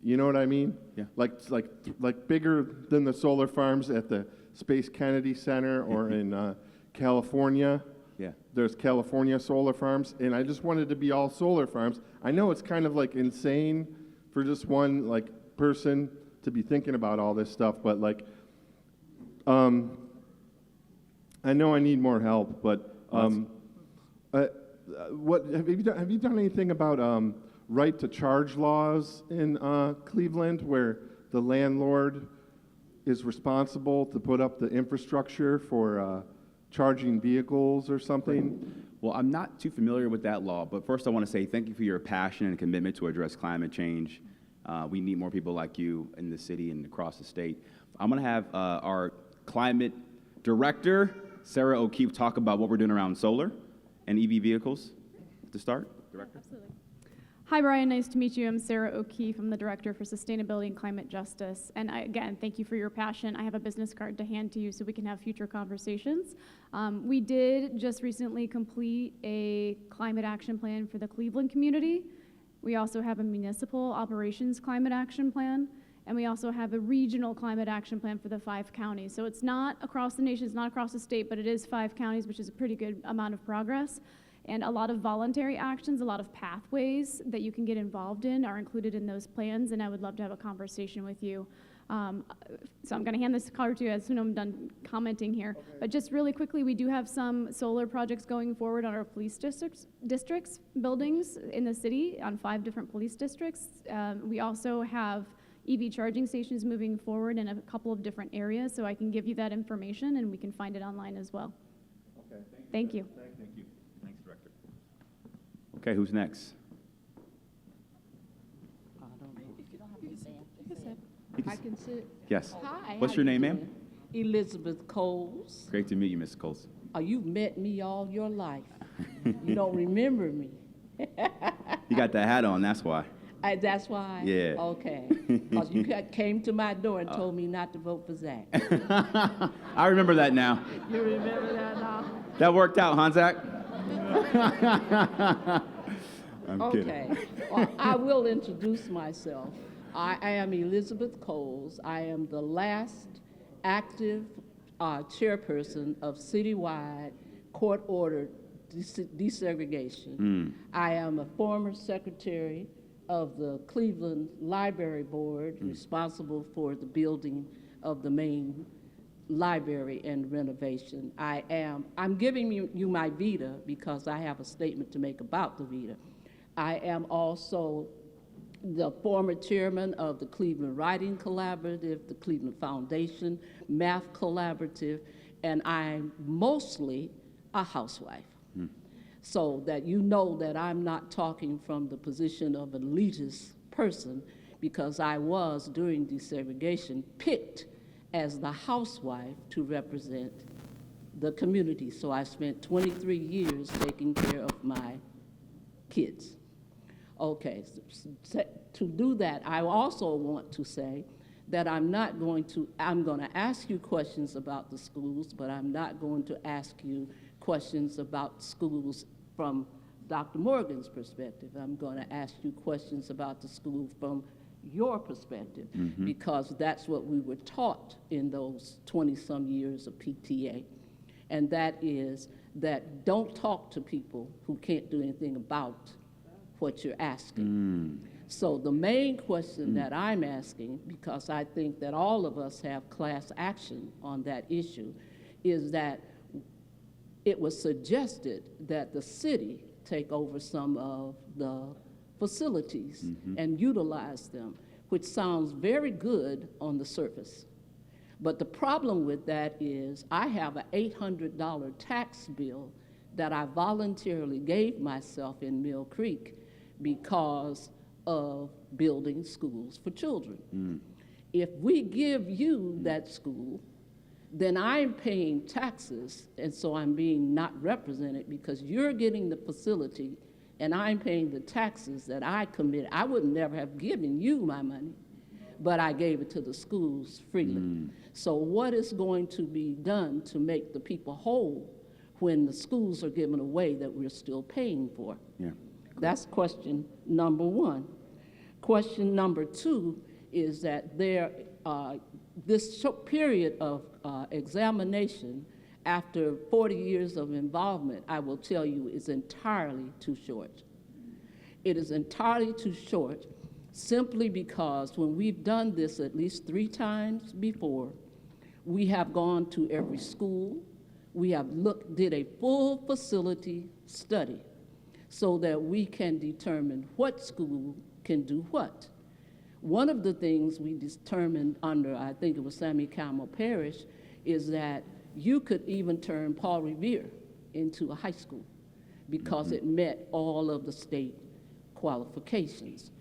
You know what I mean? Yeah. Like bigger than the solar farms at the Space Kennedy Center or in California. Yeah. There's California solar farms, and I just wanted to be all solar farms. I know it's kind of like insane for just one like person to be thinking about all this stuff, but like, I know I need more help, but what have you done anything about right to charge laws in Cleveland, where the landlord is responsible to put up the infrastructure for charging vehicles or something? Well, I'm not too familiar with that law, but first I want to say thank you for your passion and commitment to address climate change. We need more people like you in the city and across the state. I'm going to have our climate director, Sarah O'Keefe, talk about what we're doing around solar and EV vehicles. To start, Director? Absolutely. Hi, Brian. Nice to meet you. I'm Sarah O'Keefe. I'm the Director for Sustainability and Climate Justice. And again, thank you for your passion. I have a business card to hand to you so we can have future conversations. We did just recently complete a climate action plan for the Cleveland community. We also have a municipal operations climate action plan. And we also have a regional climate action plan for the 5 counties. So it's not across the nation, it's not across the state, but it is 5 counties, which is a pretty good amount of progress. And a lot of voluntary actions, a lot of pathways that you can get involved in are included in those plans, and I would love to have a conversation with you. So I'm going to hand this card to you as soon as I'm done commenting here. Okay. But just really quickly, we do have some solar projects going forward on our police districts buildings in the city on 5 different police districts. We also have EV charging stations moving forward in a couple of different areas, so I can give you that information, and we can find it online as well. Okay. Thank you. Thank you. Thanks, Director. Okay, who's next? I can sit. Yes. Hi. What's how your you name, doing? ma'am? Elizabeth Coles. Great to meet you, Ms. Coles. You've met me all your life. You don't remember me. You got the hat on, that's why. That's why? Yeah. Okay. Because you came to my door and told me not to vote for Zach. I remember that now. You remember that now? That worked out, huh, Zach? I'm okay. kidding. Well, I will introduce myself. I am Elizabeth Coles. I am the last active chairperson of citywide court-ordered desegregation. I am a former secretary of the Cleveland Library Board, responsible for the building of the main library and renovation. I'm giving you my vita because I have a statement to make about the vita. I am also the former chairman of the Cleveland Writing Collaborative, the Cleveland Foundation Math Collaborative, and I'm mostly a housewife. So that you know that I'm not talking from the position of an elitist person, because I was, during desegregation, picked as the housewife to represent the community. So I spent 23 years taking care of my kids. Okay, so to do that, I also want to say that I'm going to ask you questions about the schools, but I'm not going to ask you questions about schools from Dr. Morgan's perspective. I'm going to ask you questions about the school from your perspective, because that's what we were taught in those 20-some years of PTA. And that is that don't talk to people who can't do anything about what you're asking. So the main question that I'm asking, because I think that all of us have class action on that issue, is that it was suggested that the city take over some of the facilities and utilize them, which sounds very good on the surface. But the problem with that is I have an $800 tax bill that I voluntarily gave myself in Mill Creek because of building schools for children. If we give you that school, then I'm paying taxes, and so I'm being not represented because you're getting the facility and I'm paying the taxes that I committed. I would never have given you my money, but I gave it to the schools freely. So what is going to be done to make the people whole when the schools are given away that we're still paying for? Yeah. That's question number one. Question number two is that this short period of examination after 40 years of involvement, I will tell you, is entirely too short. It is entirely too short simply because when we've done this at least 3 times before, we have gone to every school, we have did a full facility study so that we can determine what school can do what. One of the things we determined under, I think it was Sammy Campbell Parish, is that you could even turn Paul Revere into a high school because it met all of the state qualifications.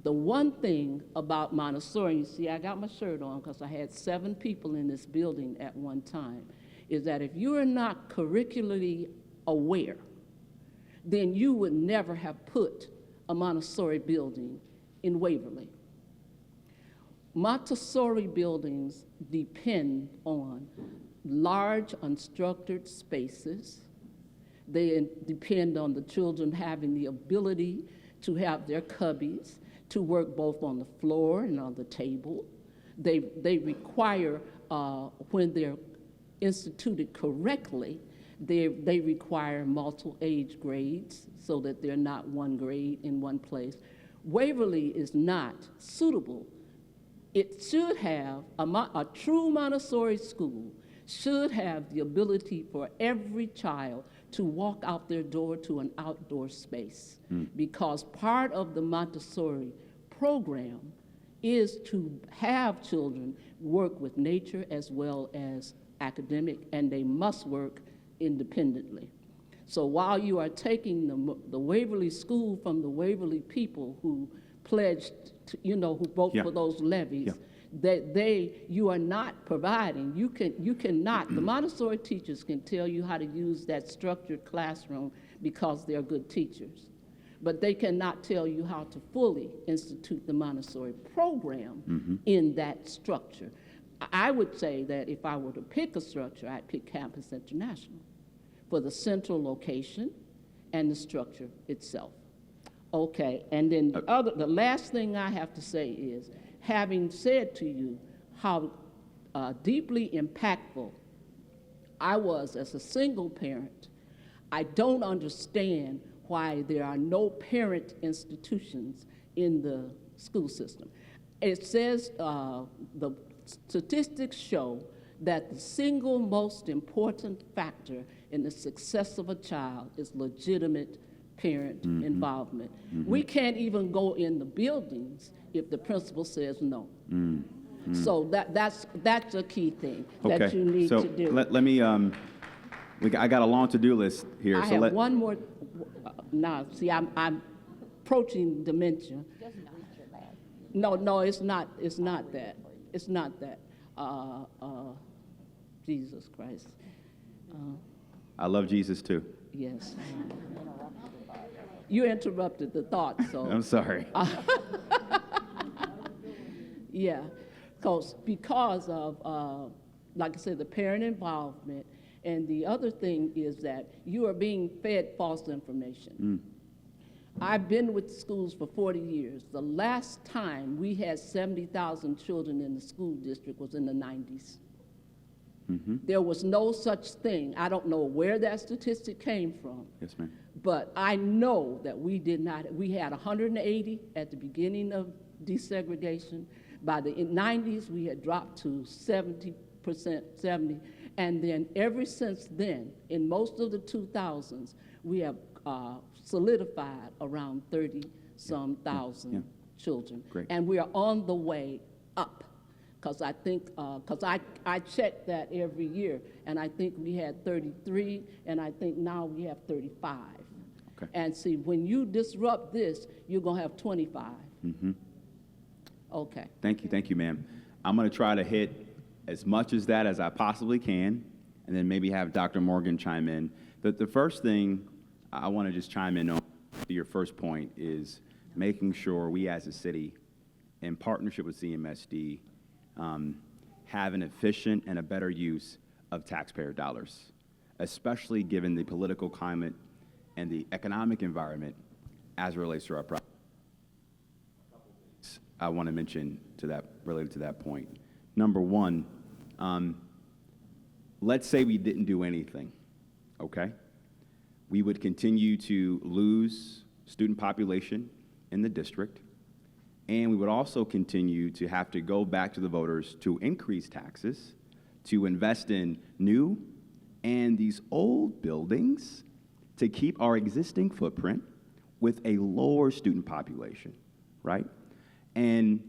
The one thing about Montessori, you see, I got my shirt on because I had 7 people in this building at one time, is that if you are not curricularly aware, then you would never have put a Montessori building in Waverly. Montessori buildings depend on large unstructured spaces. They depend on the children having the ability to have their cubbies, to work both on the floor and on the table. They require, when they're instituted correctly, they require multiple age grades so that they're not one grade in one place. Waverly is not suitable. It should have, a true Montessori school should have the ability for every child to walk out their door to an outdoor space, because part of the Montessori program is to have children work with nature as well as academic, and they must work independently. So while you are taking the Waverly School from the Waverly people who pledged, who vote for those levies, that you are not providing. You cannot. The Montessori teachers can tell you how to use that structured classroom because they're good teachers, but they cannot tell you how to fully institute the Montessori program in that structure. I would say that if I were to pick a structure, I'd pick Campus International for the central location and the structure itself. Okay, and then the last thing I have to say is, having said to you how deeply impactful I was as a single parent, I don't understand why there are no parent institutions in the school system. It says the statistics show that the single most important factor in the success of a child is legitimate parent involvement. We can't even go in the buildings if the principal says no. So that's a key thing that you need to do. Let me, I got a long to-do list here. I have one more, now, see, I'm approaching dementia. No, it's not that. It's not that. Jesus Christ. I love Jesus too. Yes. You interrupted the thought, so. I'm sorry. Yeah, because of, like I said, the parent involvement, and the other thing is that you are being fed false information. I've been with schools for 40 years. The last time we had 70,000 children in the school district was in the 90s. There was no such thing. I don't know where that statistic came from. Yes, ma'am. But I know that we had 180 at the beginning of desegregation. By the 90s, we had dropped to 70%, and then ever since then, in most of the 2000s, we have solidified around 30-some thousand children. Great. And we are on the way up. Because I think, I check that every year, and I think we had 33, and I think now we have 35. Okay. And see, when you disrupt this, you're going to have 25. Okay. Thank you, ma'am. I'm going to try to hit as much as that as I possibly can, and then maybe have Dr. Morgan chime in. The first thing I want to just chime in on your first point is making sure we as a city, in partnership with CMSD, have an efficient and a better use of taxpayer dollars. especially given the political climate and the economic environment as it relates to our project. I want to mention to that, related to that point. Number one, let's say we didn't do anything, okay? We would continue to lose student population in the district, and we would also continue to have to go back to the voters to increase taxes, to invest in new and these old buildings to keep our existing footprint with a lower student population, right? And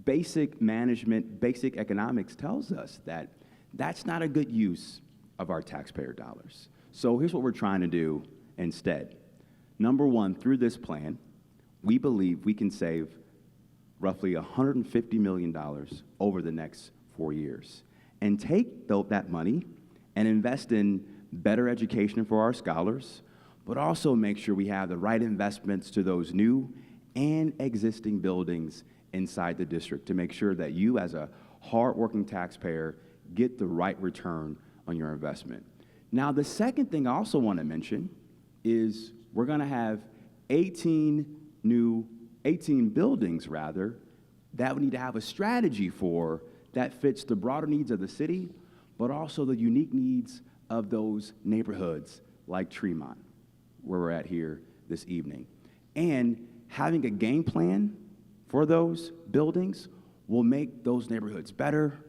basic management, basic economics tells us that that's not a good use of our taxpayer dollars. So here's what we're trying to do instead. Number one, through this plan, we believe we can save roughly $150 million over the next 4 years and take that money and invest in better education for our scholars, but also make sure we have the right investments to those new and existing buildings inside the district to make sure that you, as a hardworking taxpayer, get the right return on your investment. Now, the second thing I also want to mention is we're going to have 18 buildings, rather, that we need to have a strategy for that fits the broader needs of the city, but also the unique needs of those neighborhoods like Tremont, where we're at here this evening. And having a game plan for those buildings will make those neighborhoods better,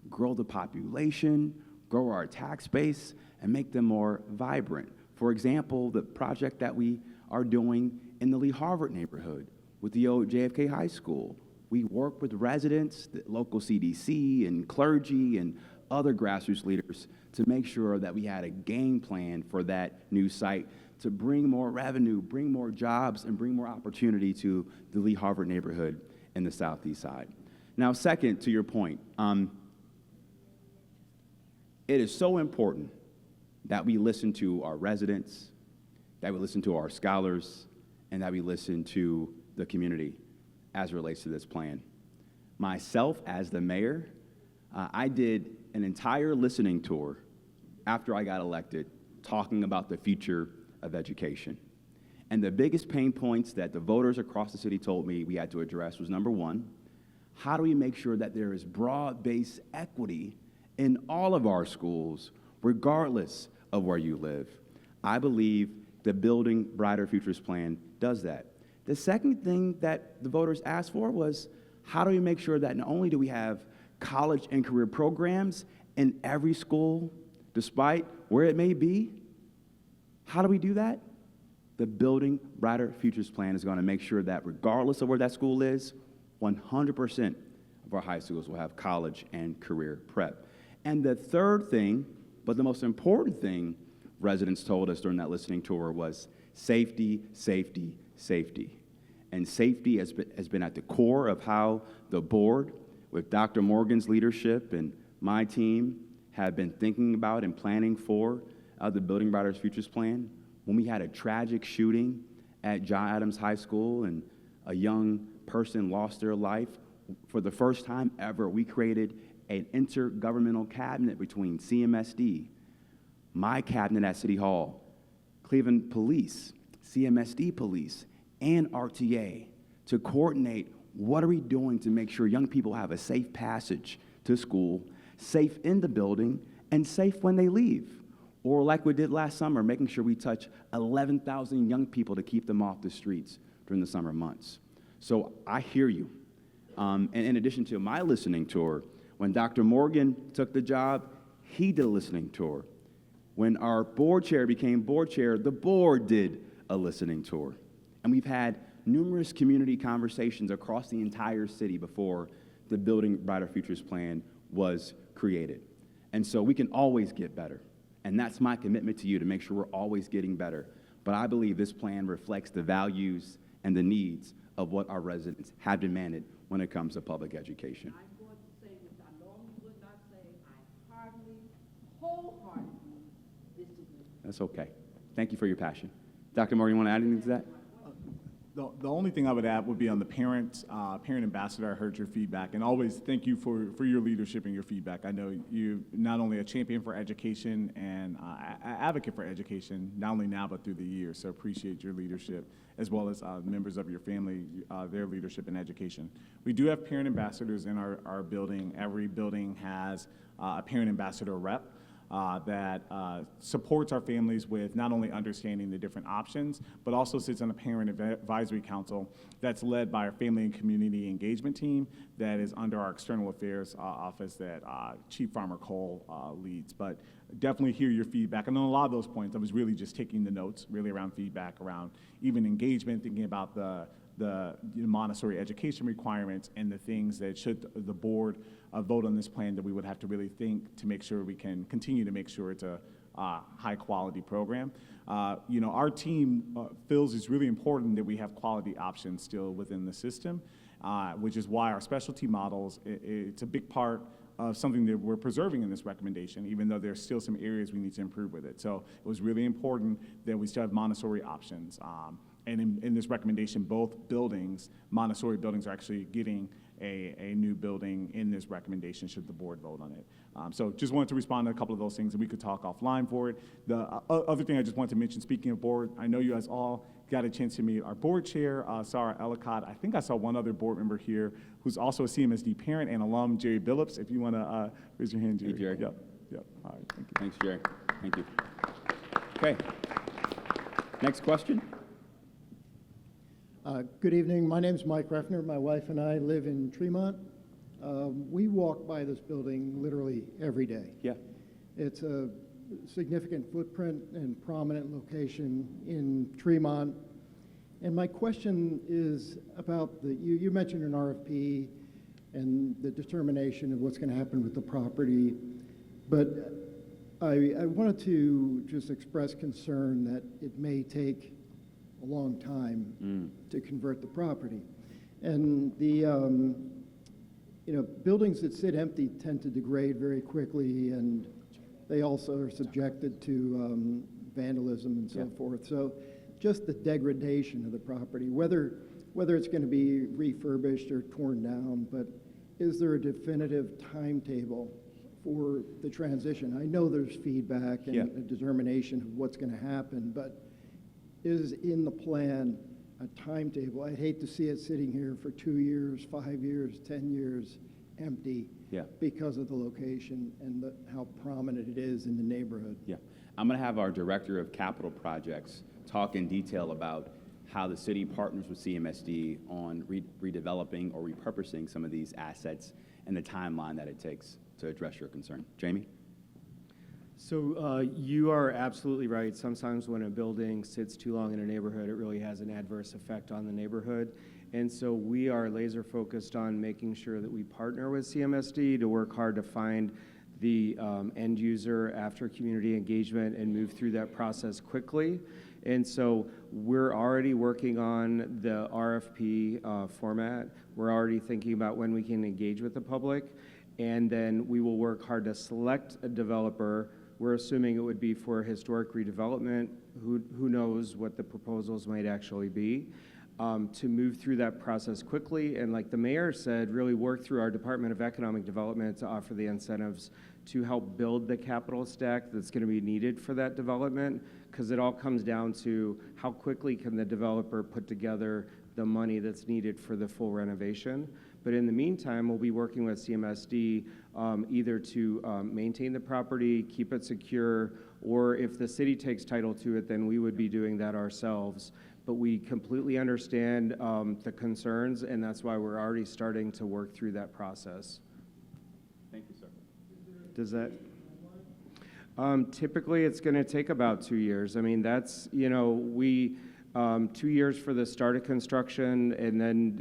grow the population, grow our tax base, and make them more vibrant. For example, the project that we are doing in the Lee Harvard neighborhood with the old JFK High School. We work with residents, the local CDC, and clergy, and other grassroots leaders to make sure that we had a game plan for that new site to bring more revenue, bring more jobs, and bring more opportunity to the Lee Harvard neighborhood in the southeast side. Now, second, to your point, it is so important that we listen to our residents, that we listen to our scholars, and that we listen to the community as it relates to this plan. Myself, as the mayor, I did an entire listening tour after I got elected, talking about the future of education. And the biggest pain points that the voters across the city told me we had to address was, number one, how do we make sure that there is broad-based equity in all of our schools, regardless of where you live? I believe the Building Brighter Futures plan does that. The second thing that the voters asked for was, how do we make sure that not only do we have college and career programs in every school, despite where it may be, how do we do that? The Building Brighter Futures plan is going to make sure that regardless of where that school is, 100% of our high schools will have college and career prep. And the third thing, but the most important thing residents told us during that listening tour was safety, safety, safety. And safety has been at the core of how the board, with Dr. Morgan's leadership and my team, have been thinking about and planning for the Building Brighter Futures plan. When we had a tragic shooting at John Adams High School and a young person lost their life, for the first time ever, we created an intergovernmental cabinet between CMSD, my cabinet at City Hall, Cleveland Police, CMSD Police, and RTA to coordinate what are we doing to make sure young people have a safe passage to school, safe in the building, and safe when they leave. Or like we did last summer, making sure we touch 11,000 young people to keep them off the streets during the summer months. So I hear you. And in addition to my listening tour, when Dr. Morgan took the job, he did a listening tour. When our board chair became board chair, the board did a listening tour. And we've had numerous community conversations across the entire city before the Building Brighter Futures plan was created. And so we can always get better. And that's my commitment to you, to make sure we're always getting better. But I believe this plan reflects the values and the needs of what our residents have demanded when it comes to public education. I'm going to say, which I normally would not say, I heartily, wholeheartedly disagree. That's okay. Thank you for your passion. Dr. Moore, you want to add anything to that? The only thing I would add would be on the parent ambassador. I heard your feedback, and always thank you for your leadership and your feedback. I know you not only a champion for education and advocate for education, not only now but through the years. So appreciate your leadership, as well as members of your family, their leadership in education. We do have parent ambassadors in our building. Every building has a parent ambassador rep. That supports our families with not only understanding the different options, but also sits on a parent advisory council that's led by our family and community engagement team that is under our external affairs office that Chief Farmer Cole leads. But definitely hear your feedback. And on a lot of those points, I was really just taking the notes, really around feedback, around even engagement, thinking about the Montessori education requirements and the things that should the board vote on this plan that we would have to really think to make sure we can continue to make sure it's a high quality program. Our team feels it's really important that we have quality options still within the system, which is why our specialty models, it's a big part of something that we're preserving in this recommendation, even though there's still some areas we need to improve with it. So it was really important that we still have Montessori options. And in this recommendation, both buildings, Montessori buildings, are actually getting a new building in this recommendation should the board vote on it. So just wanted to respond to a couple of those things, and we could talk offline for it. The other thing I just wanted to mention, speaking of board, I know you guys all got a chance to meet our board chair, Sarah Ellicott. I think I saw one other board member here who's also a CMSD parent and alum, Jerry Billups. If you want to raise your hand, Jerry. Hey, Jerry. Yep. All right, thank you. Thanks, Jerry. Thank you. Okay. Next question. Good evening. My name is Mike Reffner. My wife and I live in Tremont. We walk by this building literally every day. Yeah. It's a significant footprint and prominent location in Tremont. And my question is about you mentioned an RFP and the determination of what's going to happen with the property. But I wanted to just express concern that it may take a long time to convert the property. And the buildings that sit empty tend to degrade very quickly, and they also are subjected to vandalism and so forth. So just the degradation of the property, whether it's going to be refurbished or torn down, but is there a definitive timetable for the transition? I know there's feedback and a determination of what's going to happen, but is in the plan a timetable? I'd hate to see it sitting here for 2 years, 5 years, 10 years empty because of the location and how prominent it is in the neighborhood. Yeah. I'm going to have our Director of Capital Projects talk in detail about how the city partners with CMSD on redeveloping or repurposing some of these assets and the timeline that it takes to address your concern. Jamie? So you are absolutely right. Sometimes when a building sits too long in a neighborhood, it really has an adverse effect on the neighborhood. And so we are laser focused on making sure that we partner with CMSD to work hard to find the end user after community engagement and move through that process quickly. And so we're already working on the RFP format. We're already thinking about when we can engage with the public. And then we will work hard to select a developer. We're assuming it would be for historic redevelopment. Who knows what the proposals might actually be, to move through that process quickly. And like the mayor said, really work through our Department of Economic Development to offer the incentives to help build the capital stack that's going to be needed for that development, because it all comes down to how quickly can the developer put together the money that's needed for the full renovation. But in the meantime, we'll be working with CMSD either to maintain the property, keep it secure, or if the city takes title to it, then we would be doing that ourselves. But we completely understand the concerns, and that's why we're already starting to work through that process. Thank you, sir. Does that? Typically, it's going to take about 2 years. I mean, that's, 2 years for the start of construction, and then,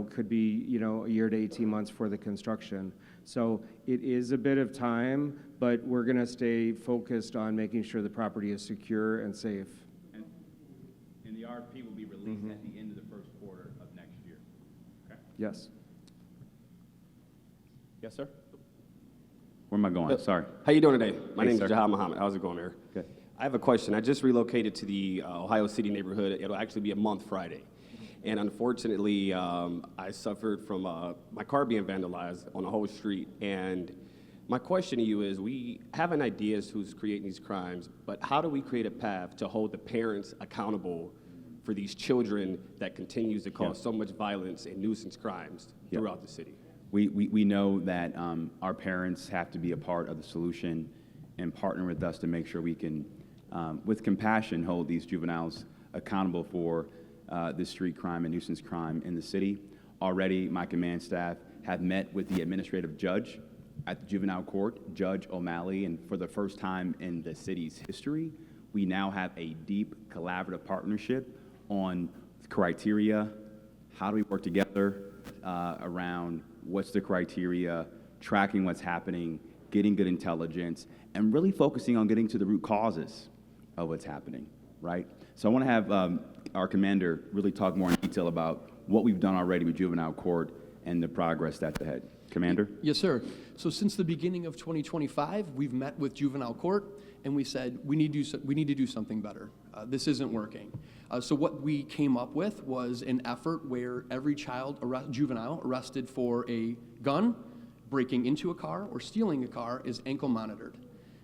could be, a year to 18 months for the construction. So it is a bit of time, but we're going to stay focused on making sure the property is secure and safe. And the RFP will be released at the end of the first quarter of next year. Okay? Yes. Yes, sir? Where am I going? Sorry. How you doing today? My Hey, name sir. is Jahal Muhammad. How's it going, Mayor? Good. I have a question. I just relocated to the Ohio City neighborhood. It'll actually be a month Friday. And unfortunately, I suffered from my car being vandalized on a whole street. And my question to you is, we have an idea as who's creating these crimes, but how do we create a path to hold the parents accountable for these children that continues to cause so much violence and nuisance crimes throughout the city? We know that our parents have to be a part of the solution and partner with us to make sure we can, with compassion, hold these juveniles accountable for this street crime and nuisance crime in the city. Already, my command staff have met with the administrative judge at the juvenile court, Judge O'Malley, and for the first time in the city's history, we now have a deep collaborative partnership on criteria. How do we work together around what's the criteria, tracking what's happening, getting good intelligence, and really focusing on getting to the root causes of what's happening, right? So I want to have our commander really talk more in detail about what we've done already with juvenile court and the progress that's ahead. Commander? Yes, sir. So since the beginning of 2025, we've met with juvenile court and we said we need to do something better. This isn't working. So what we came up with was an effort where every juvenile arrested for a gun, breaking into a car, or stealing a car is ankle monitored.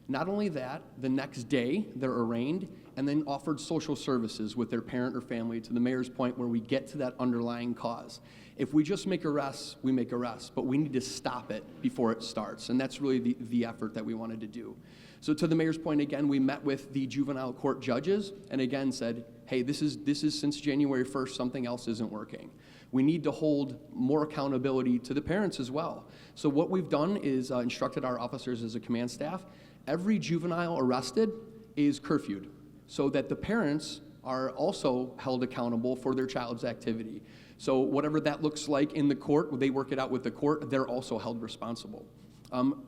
Not only that, the next day they're arraigned and then offered social services with their parent or family, to the mayor's point, where we get to that underlying cause. If we just make arrests, we make arrests, but we need to stop it before it starts, and that's really the effort that we wanted to do. So to the mayor's point, again, we met with the juvenile court judges and again said, hey, this is since January 1st, something else isn't working. We need to hold more accountability to the parents as well. So what we've done is instructed our officers as a command staff, every juvenile arrested is curfewed so that the parents are also held accountable for their child's activity. So whatever that looks like in the court, they work it out with the court, they're also held responsible.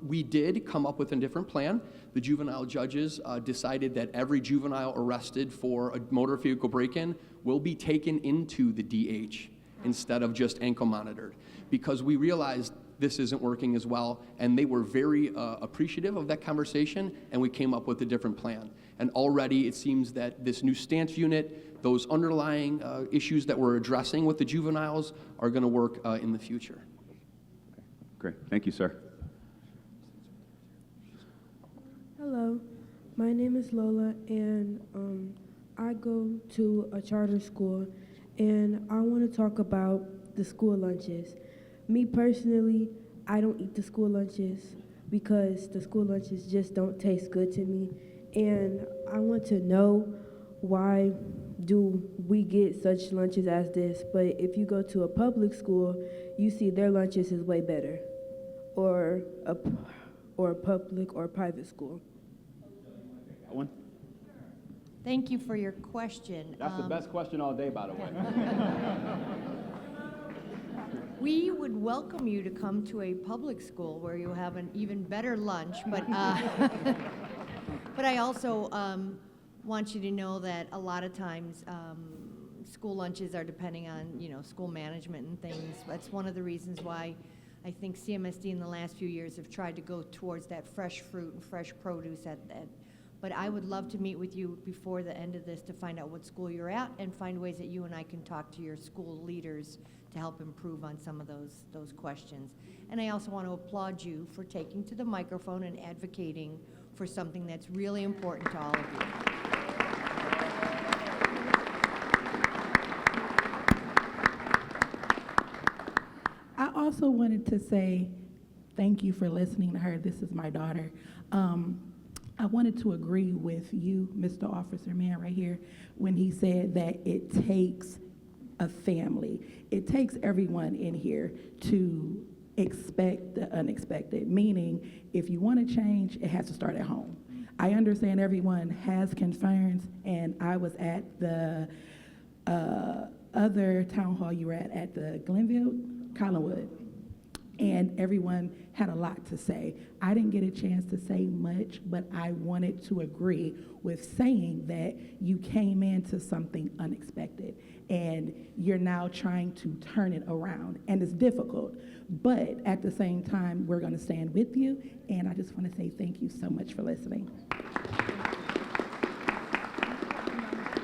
We did come up with a different plan. The juvenile judges decided that every juvenile arrested for a motor vehicle break-in will be taken into the DH instead of just ankle monitored, because we realized this isn't working as well, and they were very appreciative of that conversation, and we came up with a different plan. And already it seems that this new stance unit, those underlying issues that we're addressing with the juveniles are going to work in the future. Great. Thank you, sir. Hello, my name is Lola, and I go to a charter school, and I want to talk about the school lunches. Me personally, I don't eat the school lunches because the school lunches just don't taste good to me, and I want to know why do we get such lunches as this, but if you go to a public school, you see their lunches is way better, or a public or private school. One? Thank you for your question. That's the best question all day, by the way. We would welcome you to come to a public school where you have an even better lunch, but but I also want you to know that a lot of times school lunches are depending on, school management and things. That's one of the reasons why I think CMSD in the last few years have tried to go towards that fresh fruit and fresh produce but I would love to meet with you before the end of this to find out what school you're at and find ways that you and I can talk to your school leaders to help improve on some of those questions. And I also want to applaud you for taking to the microphone and advocating for something that's really important to all of you. I also wanted to say thank you for listening to her. This is my daughter. I wanted to agree with you, Mr. Officer Man, right here, when he said that it takes a family. It takes everyone in here to expect the unexpected, meaning if you want to change, it has to start at home. I understand everyone has concerns, and I was at the other town hall you were at the Glenville, Collinwood, and everyone had a lot to say. I didn't get a chance to say much, but I wanted to agree with saying that you came into something unexpected, and you're now trying to turn it around, and it's difficult. But at the same time, we're gonna stand with you, and I just wanna say thank you so much for listening.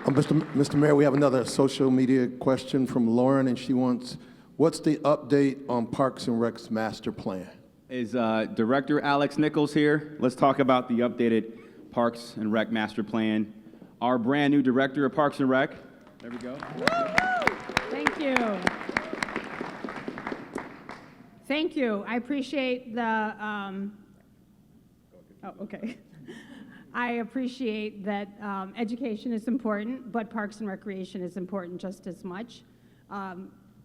Mr. Mayor, we have another social media question from Lauren, and she wants, what's the update on Parks and Rec's master plan? Is Director Alex Nichols here? Let's talk about the updated Parks and Rec master plan. Our brand new Director of Parks and Rec. There we go. Thank you. Thank you. I appreciate the, I appreciate that education is important, but Parks and Recreation is important just as much.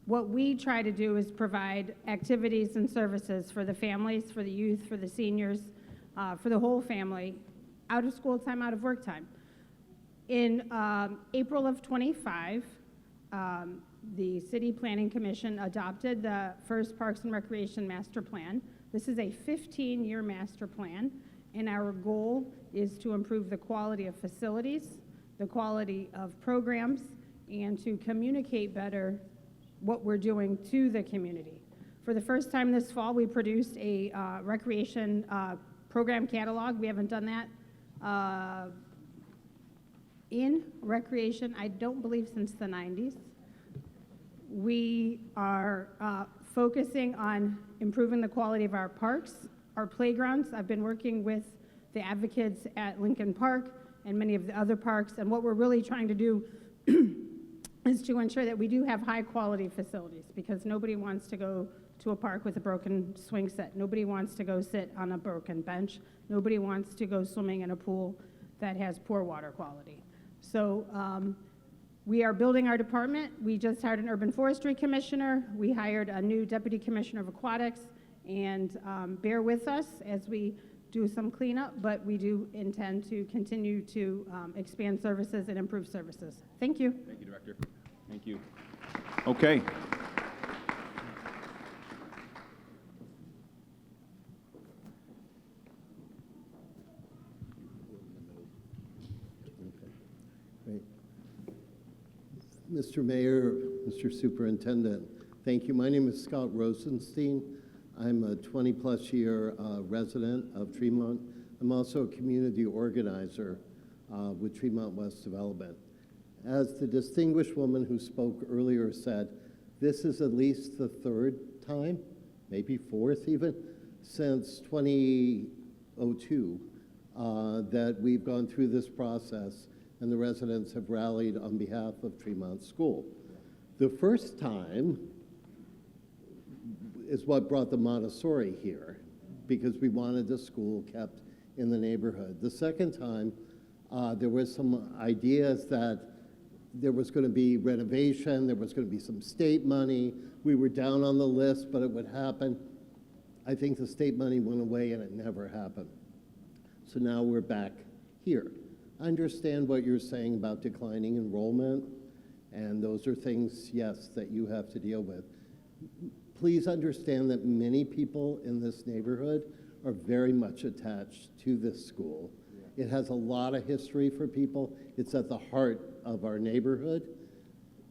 What we try to do is provide activities and services for the families, for the youth, for the seniors, for the whole family, out of school time, out of work time. In April of '25, the City Planning Commission adopted the first Parks and Recreation Master Plan. This is a 15-year master plan, and our goal is to improve the quality of facilities, the quality of programs, and to communicate better what we're doing to the community. For the first time this fall, we produced a recreation program catalog. We haven't done that in recreation, I don't believe, since the 90s. We are focusing on improving the quality of our parks, our playgrounds. I've been working with the advocates at Lincoln Park and many of the other parks, and what we're really trying to do is to ensure that we do have high quality facilities, because nobody wants to go to a park with a broken swing set. Nobody wants to go sit on a broken bench. Nobody wants to go swimming in a pool that has poor water quality. So we are building our department. We just hired an urban forestry commissioner. We hired a new deputy commissioner of aquatics, and bear with us as we do some cleanup, but we do intend to continue to expand services and improve services. Thank you. Thank you, Director. Thank you. Okay. Great. Mr. Mayor, Mr. Superintendent, thank you. My name is Scott Rosenstein. I'm a 20-plus year resident of Tremont. I'm also a community organizer with Tremont West Development. As the distinguished woman who spoke earlier said, this is at least the third time, maybe fourth even, since 2002 that we've gone through this process and the residents have rallied on behalf of Tremont School. The first time is what brought the Montessori here, because we wanted the school kept in the neighborhood. The second time, there was some ideas that there was going to be renovation, there was going to be some state money. We were down on the list, but it would happen. I think the state money went away and it never happened. So now we're back here. I understand what you're saying about declining enrollment, and those are things, yes, that you have to deal with. Please understand that many people in this neighborhood are very much attached to this school. It has a lot of history for people. It's at the heart of our neighborhood.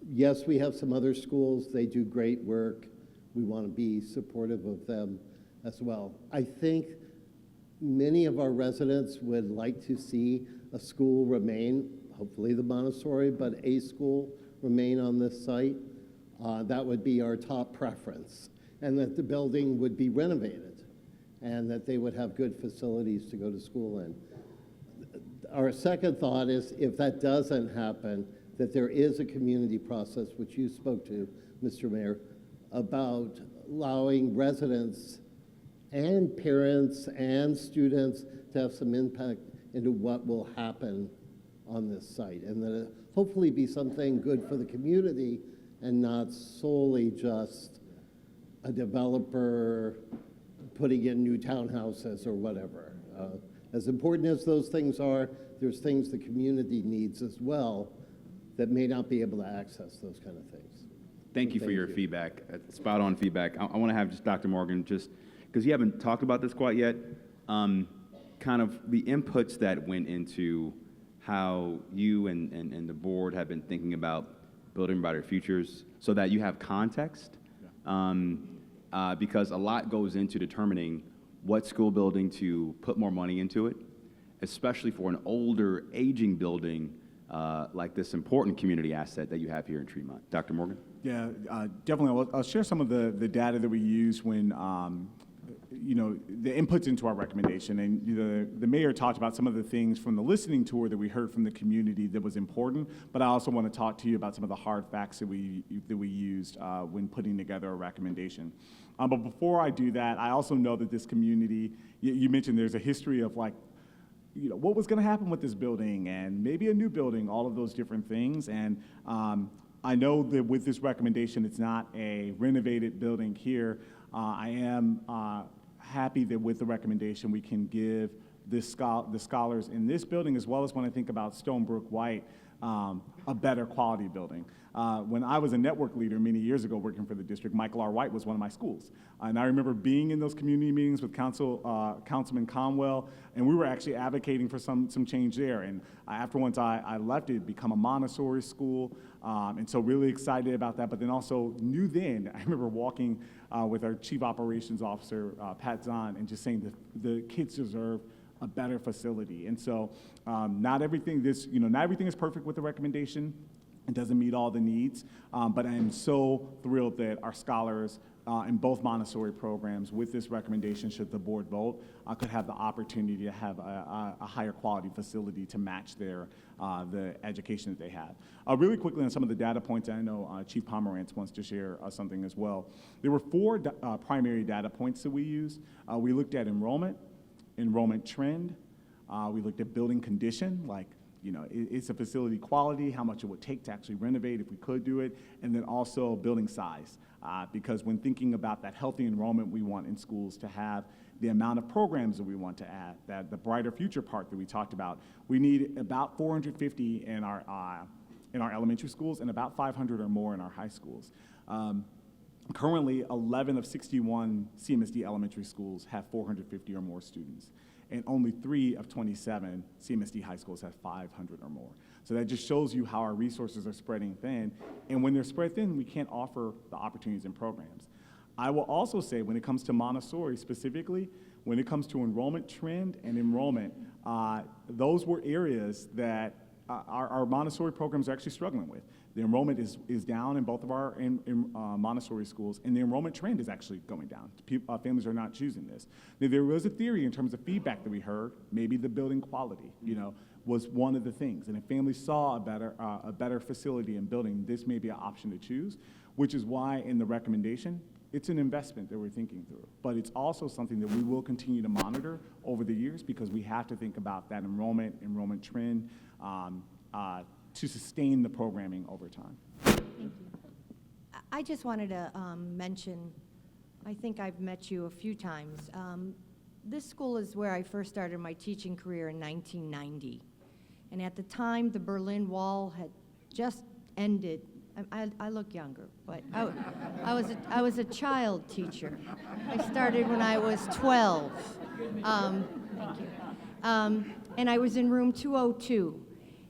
Yes, we have some other schools. They do great work. We want to be supportive of them as well. I think many of our residents would like to see a school remain, hopefully the Montessori, but a school remain on this site. That would be our top preference, and that the building would be renovated and that they would have good facilities to go to school in. Our second thought is, if that doesn't happen, that there is a community process, which you spoke to, Mr. Mayor, about allowing residents and parents and students to have some impact into what will happen on this site, and that it hopefully be something good for the community and not solely just a developer putting in new townhouses or whatever. As important as those things are, there's things the community needs as well that may not be able to access those kind of things. Thank you for your feedback, spot on feedback. I want to have just Dr. Morgan, just because you haven't talked about this quite yet, kind of the inputs that went into how you and the board have been thinking about building brighter futures, so that you have context, because a lot goes into determining what school building to put more money into it, especially for an older, aging building like this important community asset that you have here in Tremont. Dr. Morgan? Yeah, definitely. I'll share some of the data that we use when, the inputs into our recommendation. And the mayor talked about some of the things from the listening tour that we heard from the community that was important, but I also want to talk to you about some of the hard facts that we used when putting together a recommendation. But before I do that, I also know that this community, you mentioned there's a history of like, what was going to happen with this building and maybe a new building, all of those different things. And I know that with this recommendation, it's not a renovated building here. I am happy that with the recommendation, we can give the scholars in this building, as well as when I think about Stonebrook White, a better quality building. When I was a network leader many years ago working for the district, Michael R. White was one of my schools. And I remember being in those community meetings with Councilman Conwell, and we were actually advocating for some change there. And after once I left, it had become a Montessori school, and so really excited about that. But then also knew then, I remember walking with our Chief Operations Officer, Pat Zahn, and just saying that the kids deserve a better facility. And so not everything is perfect with the recommendation. It doesn't meet all the needs, but I am so thrilled that our scholars in both Montessori programs, with this recommendation, should the board vote, could have the opportunity to have a higher quality facility to match the education that they have. Really quickly on some of the data points, I know Chief Pomerantz wants to share something as well. There were 4 primary data points that we used. We looked at enrollment trend, we looked at building condition, like, it's a facility quality, how much it would take to actually renovate if we could do it, and then also building size. Because when thinking about that healthy enrollment we want in schools to have, the amount of programs that we want to add, that the brighter future part that we talked about, we need about 450 in our elementary schools and about 500 or more in our high schools. Currently, 11 of 61 CMSD elementary schools have 450 or more students, and only 3 of 27 CMSD high schools have 500 or more. So that just shows you how our resources are spreading thin, and when they're spread thin, we can't offer the opportunities and programs. I will also say, when it comes to Montessori specifically, when it comes to enrollment trend and enrollment, those were areas that our Montessori programs are actually struggling with. The enrollment is down in both of our Montessori schools, and the enrollment trend is actually going down. Families are not choosing this. Now, there was a theory in terms of feedback that we heard, maybe the building quality, was one of the things. And if families saw a better facility and building, this may be an option to choose, which is why in the recommendation, it's an investment that we're thinking through. But it's also something that we will continue to monitor over the years, because we have to think about that enrollment trend, to sustain the programming over time. Thank you. I just wanted to mention, I think I've met you a few times. This school is where I first started my teaching career in 1990. And at the time, the Berlin Wall had just ended. I look younger, but I was a child teacher. I started when I was 12. Thank you. And I was in room 202.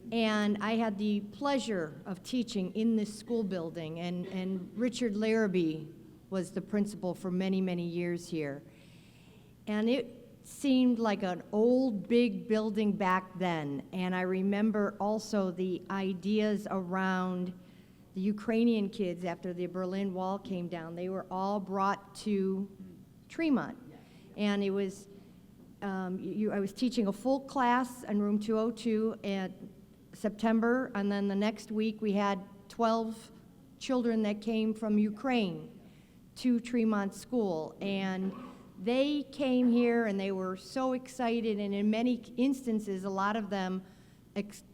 And I had the pleasure of teaching in this school building, and Richard Larrabee was the principal for many, many years here. And it seemed like an old, big building back then. And I remember also the ideas around the Ukrainian kids after the Berlin Wall came down. They were all brought to Tremont. And it was, I was teaching a full class in room 202 at September, and then the next week we had 12 children that came from Ukraine to Tremont School, and they came here and they were so excited, and in many instances a lot of them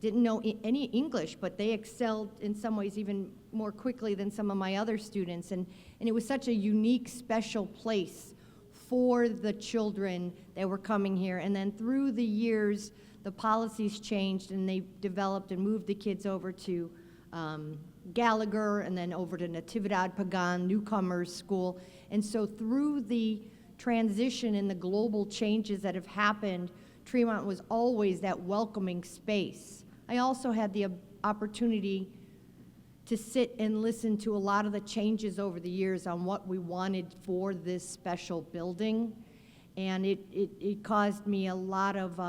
didn't know any English, but they excelled in some ways even more quickly than some of my other students, and it was such a unique, special place for the children that were coming here. And then through the years, the policies changed, and they developed and moved the kids over to Gallagher, and then over to Natividad Pagan, newcomers school. And so through the transition and the global changes that have happened, Tremont was always that welcoming space. I also had the opportunity to sit and listen to a lot of the changes over the years on what we wanted for this special building. And it caused me a lot of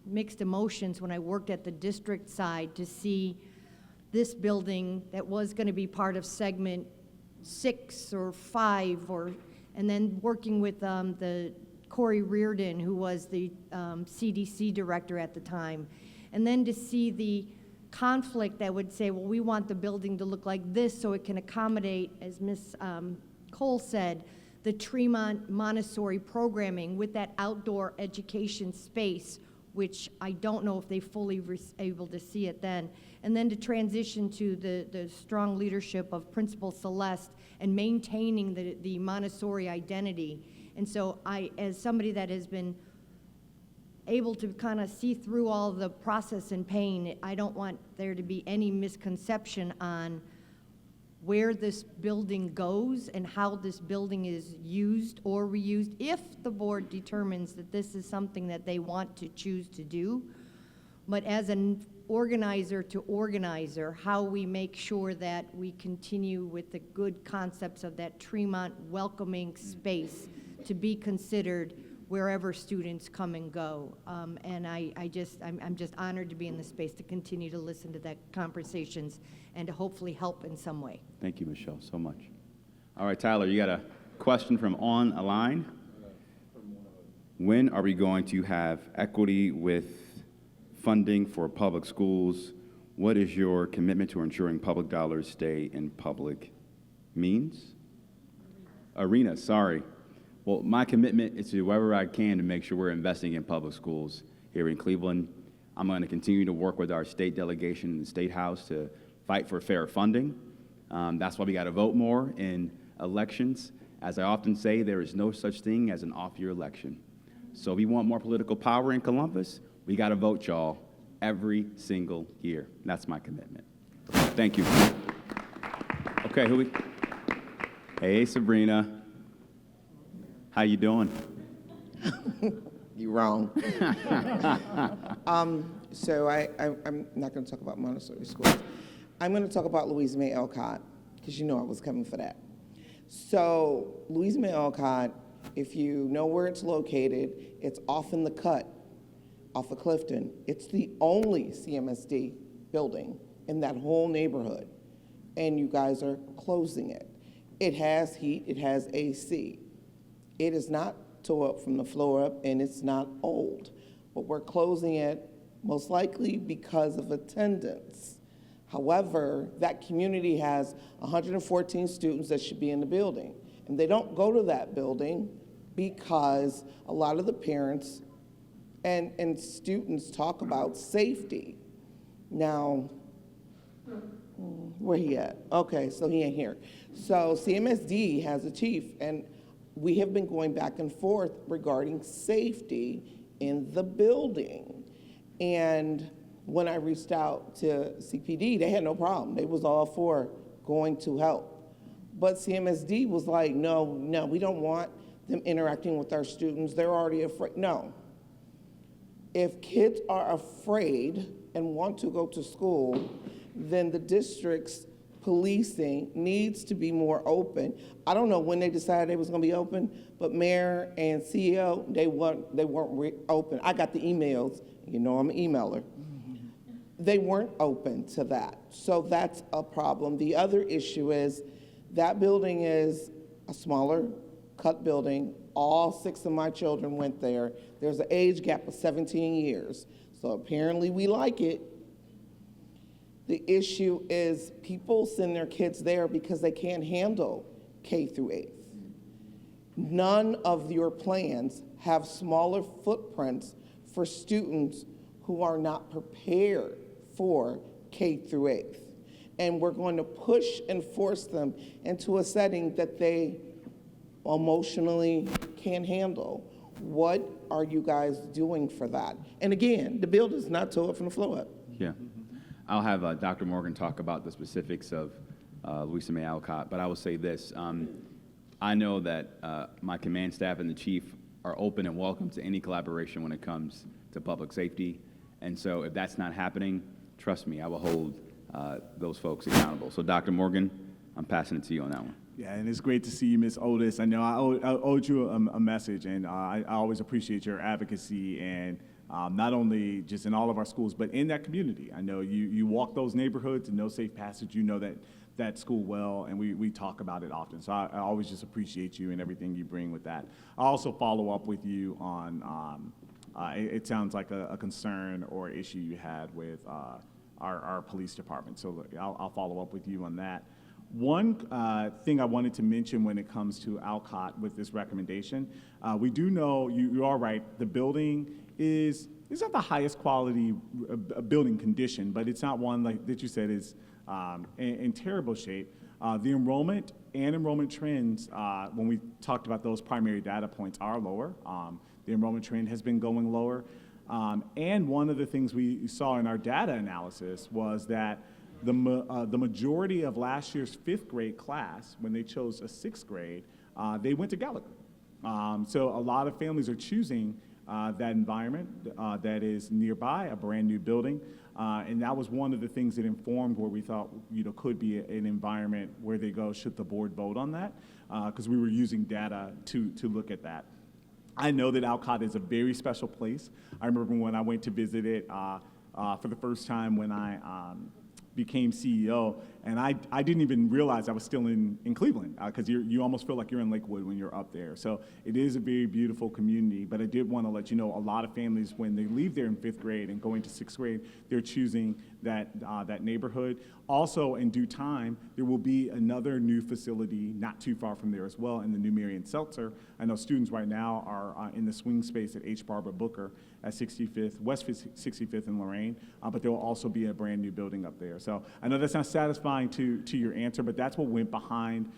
mixed emotions when I worked at the district side to see this building that was going to be part of segment 6 or 5, and then working with the Corey Reardon, who was the CDC director at the time, and then to see the conflict that would say, well, we want the building to look like this so it can accommodate, as Ms. Cole said, the Tremont Montessori programming with that outdoor education space, which I don't know if they fully were able to see it then. And then to transition to the strong leadership of Principal Celeste and maintaining the Montessori identity. And so I, as somebody that has been able to kind of see through all the process and pain, I don't want there to be any misconception on where this building goes and how this building is used or reused, if the board determines that this is something that they want to choose to do. But as an organizer to organizer, how we make sure that we continue with the good concepts of that Tremont welcoming space to be considered wherever students come and go. And I'm just honored to be in the space to continue to listen to that conversations and to hopefully help in some way. Thank you, Michelle, so much. All right, Tyler, you got a question from online. When are we going to have equity with funding for public schools? What is your commitment to ensuring public dollars stay in public arenas? Sorry. Well, my commitment is to do whatever I can to make sure we're investing in public schools here in Cleveland. I'm going to continue to work with our state delegation in the State House to fight for fair funding. That's why we got to vote more in elections. As I often say, there is no such thing as an off-year election. So if we want more political power in Columbus, we got to vote, y'all, every single year. That's my commitment. Thank you. Okay, Hey, Sabrina. How you doing? You wrong. So I'm not going to talk about Montessori School. I'm going to talk about Louisa May Alcott, because you know I was coming for that. So Louisa May Alcott, if you know where it's located, it's off in the cut, off of Clifton. It's the only CMSD building in that whole neighborhood, and you guys are closing it. It has heat, it has AC. It is not tore up from the floor up, and it's not old, but we're closing it most likely because of attendance. However, that community has 114 students that should be in the building, and they don't go to that building because a lot of the parents and students talk about safety. Now, where he at? Okay, so he ain't here. So CMSD has a chief, and we have been going back and forth regarding safety in the building. And when I reached out to CPD, they had no problem. They was all for going to help. But CMSD was like, no, we don't want them interacting with our students. They're already afraid. No. If kids are afraid and want to go to school, then the district's policing needs to be more open. I don't know when they decided they was going to be open, but mayor and CEO, they weren't open. I got the emails. You know I'm an emailer. They weren't open to that. So that's a problem. The other issue is that building is a smaller cut building. All 6 of my children went there. There's an age gap of 17 years. So apparently we like it. The issue is people send their kids there because they can't handle K through 8th. None of your plans have smaller footprints for students who are not prepared for K through 8th. And we're going to push and force them into a setting that they emotionally can't handle. What are you guys doing for that? And again, the building's not tore up from the floor up. Yeah. I'll have Dr. Morgan talk about the specifics of Louisa May Alcott, but I will say this. I know that my command staff and the chief are open and welcome to any collaboration when it comes to public safety. And so if that's not happening, trust me, I will hold those folks accountable. So Dr. Morgan, I'm passing it to you on that one. Yeah, and it's great to see you, Ms. Otis. I know I owed you a message, and I always appreciate your advocacy and not only just in all of our schools, but in that community. I know you walk those neighborhoods and know Safe Passage, you know that school well, and we talk about it often. So I always just appreciate you and everything you bring with that. I also follow up with you on, it sounds like a concern or issue you had with our police department. So I'll follow up with you on that. One thing I wanted to mention when it comes to Alcott with this recommendation, we do know, you are right, the building is not the highest quality building condition, but it's not one like that you said is in terrible shape. The enrollment and enrollment trends, when we talked about those primary data points, are lower. The enrollment trend has been going lower. And one of the things we saw in our data analysis was that the majority of last year's 5th grade class, when they chose a 6th grade, they went to Gallagher. So a lot of families are choosing that environment that is nearby, a brand new building. And that was one of the things that informed where we thought could be an environment where they go, should the board vote on that? Because we were using data to look at that. I know that Alcott is a very special place. I remember when I went to visit it for the first time when I became CEO, and I didn't even realize I was still in Cleveland, because you almost feel like you're in Lakewood when you're up there. So it is a very beautiful community, but I did want to let you know a lot of families, when they leave there in 5th grade and go into 6th grade, they're choosing that neighborhood. Also, in due time, there will be another new facility not too far from there as well in the new Marion Seltzer. I know students right now are in the swing space at H. Barbara Booker at 65th, West 65th and Lorraine, but there will also be a brand new building up there. So I know that's not satisfying to your answer, but that's what went behind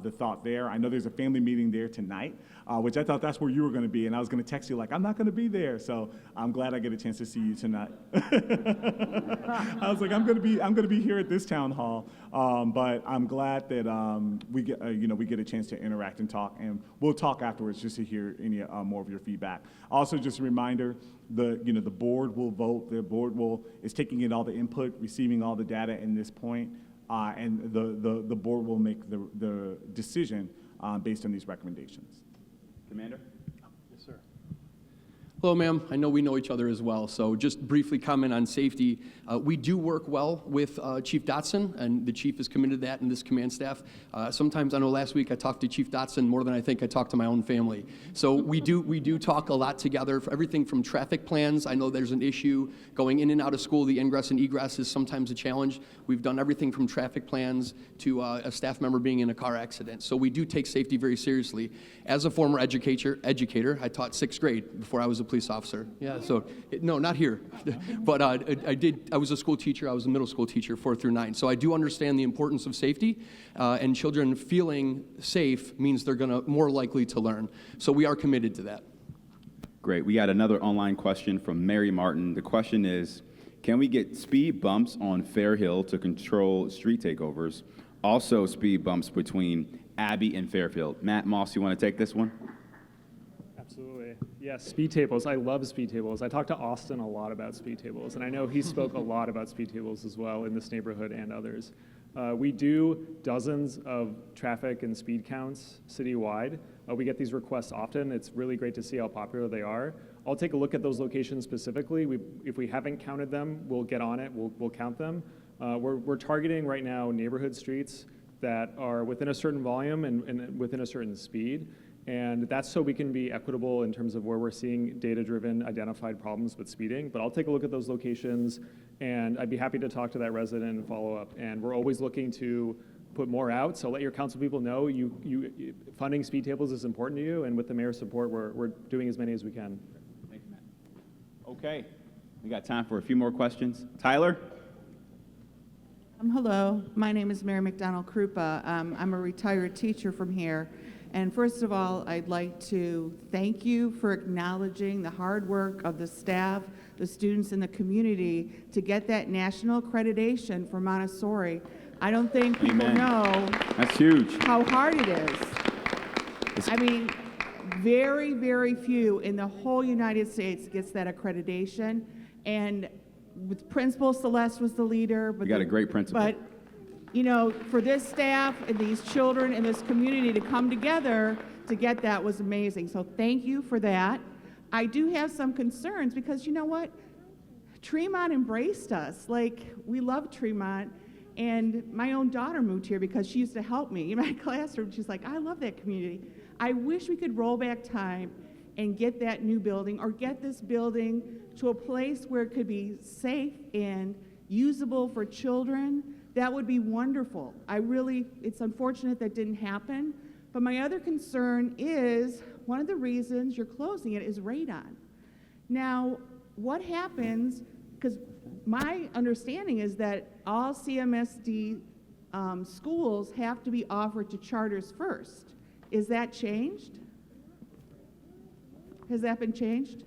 the thought there. I know there's a family meeting there tonight, which I thought that's where you were going to be, and I was going to text you like, I'm not going to be there. So I'm glad I get a chance to see you tonight. I was like, I'm going to be here at this town hall, but I'm glad that we get a chance to interact and talk, and we'll talk afterwards just to hear any more of your feedback. Also, just a reminder, the board will vote. The board is taking in all the input, receiving all the data in this point. And the board will make the decision based on these recommendations. Commander? Yes, sir. Hello, ma'am. I know we know each other as well, so just briefly comment on safety. We do work well with Chief Dotson, and the chief is committed to that, and this command staff. Sometimes, I know last week I talked to Chief Dotson more than I think I talked to my own family. So we do talk a lot together for everything from traffic plans. I know there's an issue going in and out of school. The ingress and egress is sometimes a challenge. We've done everything from traffic plans to a staff member being in a car accident. So we do take safety very seriously. As a former educator, I taught 6th grade before I was a police officer. Yeah, so, no, not here. But I was a school teacher. I was a middle school teacher, 4 through 9. So I do understand the importance of safety, and children feeling safe means they're more likely to learn. So we are committed to that. Great. We got another online question from Mary Martin. The question is, can we get speed bumps on Fair Hill to control street takeovers? Also speed bumps between Abbey and Fairfield. Matt Moss, you want to take this one? Absolutely. Yes, speed tables. I love speed tables. I talked to Austin a lot about speed tables, and I know he spoke a lot about speed tables as well in this neighborhood and others. We do dozens of traffic and speed counts citywide. We get these requests often. It's really great to see how popular they are. I'll take a look at those locations specifically. If we haven't counted them, we'll get on it. We'll count them. We're targeting right now neighborhood streets that are within a certain volume and within a certain speed. And that's so we can be equitable in terms of where we're seeing data-driven identified problems with speeding. But I'll take a look at those locations, and I'd be happy to talk to that resident and follow up. And we're always looking to put more out, so let your council people know funding speed tables is important to you, and with the mayor's support, we're doing as many as we can. Thank you, Matt. Okay, we got time for a few more questions. Tyler? Hello, my name is Mary McDonald Krupa. I'm a retired teacher from here. And first of all, I'd like to thank you for acknowledging the hard work of the staff, the students, and the community to get that national accreditation for Montessori. I don't think people know That's huge. how hard it is. I mean, very, very few in the whole United States gets that accreditation. And with Principal Celeste was the leader. But You got a great principal. But you know, for this staff and these children and this community to come together to get that was amazing. So thank you for that. I do have some concerns because you know what? Tremont embraced us. Like, we love Tremont. And my own daughter moved here because she used to help me in my classroom. She's like, I love that community. I wish we could roll back time and get that new building or get this building to a place where it could be safe and usable for children. That would be wonderful. It's unfortunate that didn't happen. But my other concern is one of the reasons you're closing it is radon. Now, what happens, because my understanding is that all CMSD schools have to be offered to charters first. Is that changed? Has that been changed?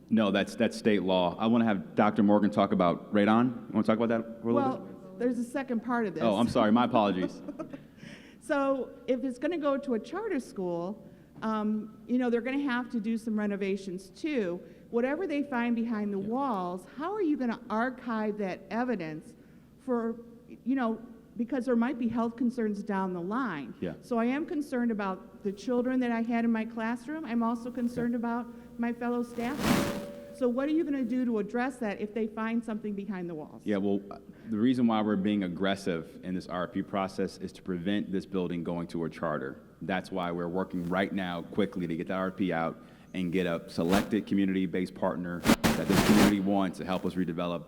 No, that's state law. I want to have Dr. Morgan talk about radon. You want to talk about that for a little bit? Well, there's a second part of this. Oh, I'm sorry. My apologies. So if it's going to go to a charter school, they're going to have to do some renovations too. Whatever they find behind the walls, how are you going to archive that evidence for, because there might be health concerns down the line. Yeah. So I am concerned about the children that I had in my classroom. I'm also concerned about my fellow staff. So what are you going to do to address that if they find something behind the walls? Yeah, well, the reason why we're being aggressive in this RFP process is to prevent this building going to a charter. That's why we're working right now quickly to get the RFP out and get a selected community-based partner that this community wants to help us redevelop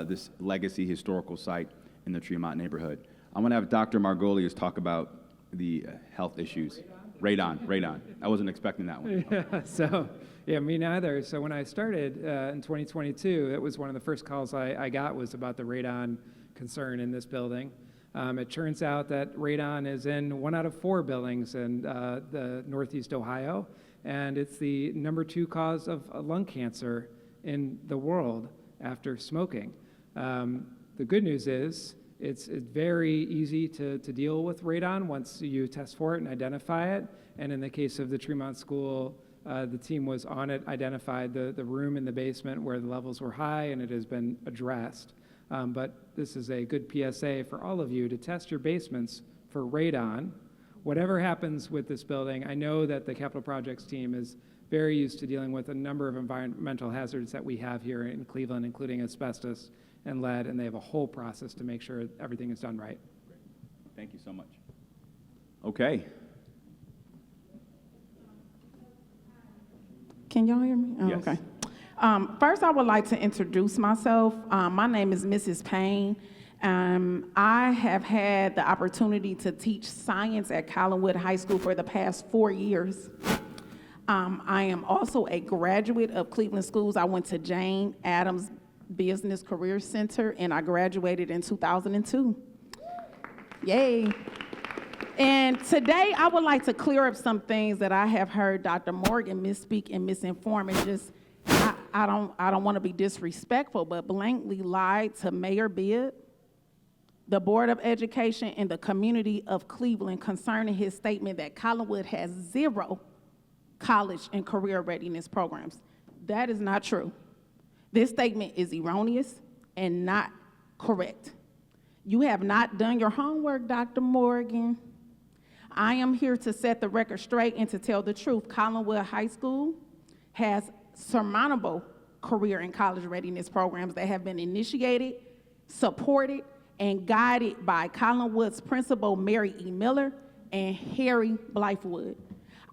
this legacy historical site in the Tremont neighborhood. I'm going to have Dr. Margolius talk about the health issues. Radon. I wasn't expecting that one. Yeah, me neither. So when I started in 2022, it was one of the first calls I got was about the radon concern in this building. It turns out that radon is in 1 out of 4 buildings in the Northeast Ohio, and it's the #2 cause of lung cancer in the world after smoking. The good news is it's very easy to deal with radon once you test for it and identify it. And in the case of the Tremont School, the team was on it, identified the room in the basement where the levels were high, and it has been addressed. But this is a good PSA for all of you to test your basements for radon. Whatever happens with this building, I know that the capital projects team is very used to dealing with a number of environmental hazards that we have here in Cleveland, including asbestos and lead, and they have a whole process to make sure everything is done right. Thank you so much. Okay. Can y'all hear me? Oh, Yes. Okay. First, I would like to introduce myself. My name is Mrs. Payne. I have had the opportunity to teach science at Collinwood High School for the past 4 years. I am also a graduate of Cleveland Schools. I went to Jane Addams Business Career Center, and I graduated in 2002. Yay. And today, I would like to clear up some things that I have heard Dr. Morgan misspeak and misinform, and just, I don't want to be disrespectful, but blankly lied to Mayor Bibb, the Board of Education, and the community of Cleveland concerning his statement that Collinwood has 0 college and career readiness programs. That is not true. This statement is erroneous and not correct. You have not done your homework, Dr. Morgan. I am here to set the record straight and to tell the truth. Collinwood High School has surmountable career and college readiness programs that have been initiated, supported, and guided by Collinwood's principal, Mary E. Miller, and Harry Blythewood.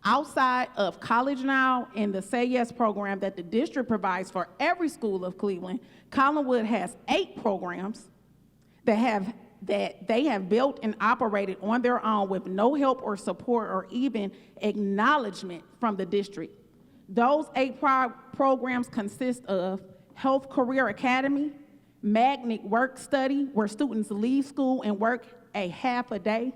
Outside of College Now and the Say Yes program that the district provides for every school of Cleveland, Collinwood has 8 programs that they have built and operated on their own with no help or support or even acknowledgement from the district. Those 8 programs consist of Health Career Academy, Magnet Work Study, where students leave school and work a half a day,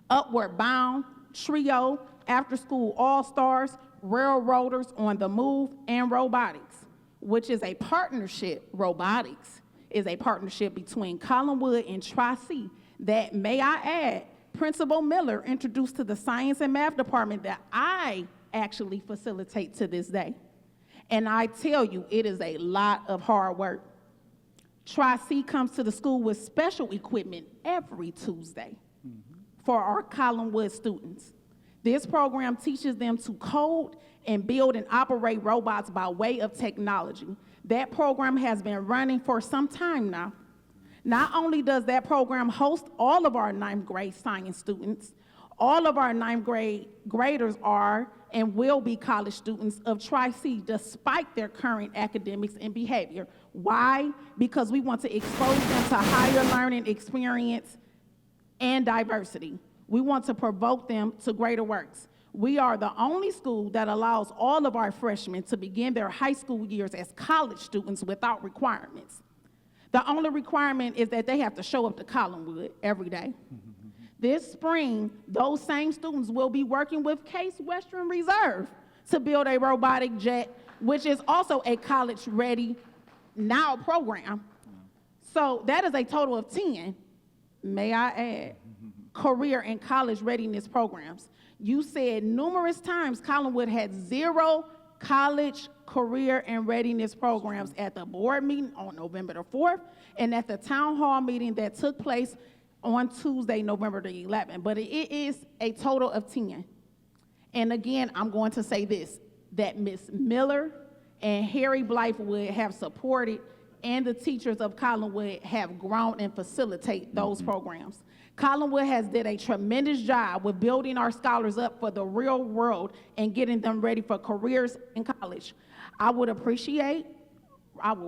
Upward Bound, Trio, After School All-Stars, Railroaders on the Move, and Robotics, which is a partnership. Robotics is a partnership between Collinwood and Tri-C that, may I add, Principal Miller introduced to the science and math department that I actually facilitate to this day. And I tell you, it is a lot of hard work. Tri-C comes to the school with special equipment every Tuesday for our Collinwood students. This program teaches them to code and build and operate robots by way of technology. That program has been running for some time now. Not only does that program host all of our 9th grade science students, all of our 9th grade graders are and will be college students of Tri-C despite their current academics and behavior. Why? Because we want to expose them to higher learning experience and diversity. We want to provoke them to greater works. We are the only school that allows all of our freshmen to begin their high school years as college students without requirements. The only requirement is that they have to show up to Collinwood every day. This spring, those same students will be working with Case Western Reserve to build a robotic jet, which is also a college-ready now program. So that is a total of 10, may I add, career and college readiness programs. You said numerous times Collinwood had 0 college, career, and readiness programs at the board meeting on November the 4th and at the town hall meeting that took place on Tuesday, November the 11th. But it is a total of 10. And again, I'm going to say this, that Ms. Miller and Harry Blythewood have supported, and the teachers of Collinwood have grown and facilitate those programs. Collinwood has did a tremendous job with building our scholars up for the real world and getting them ready for careers in college. I would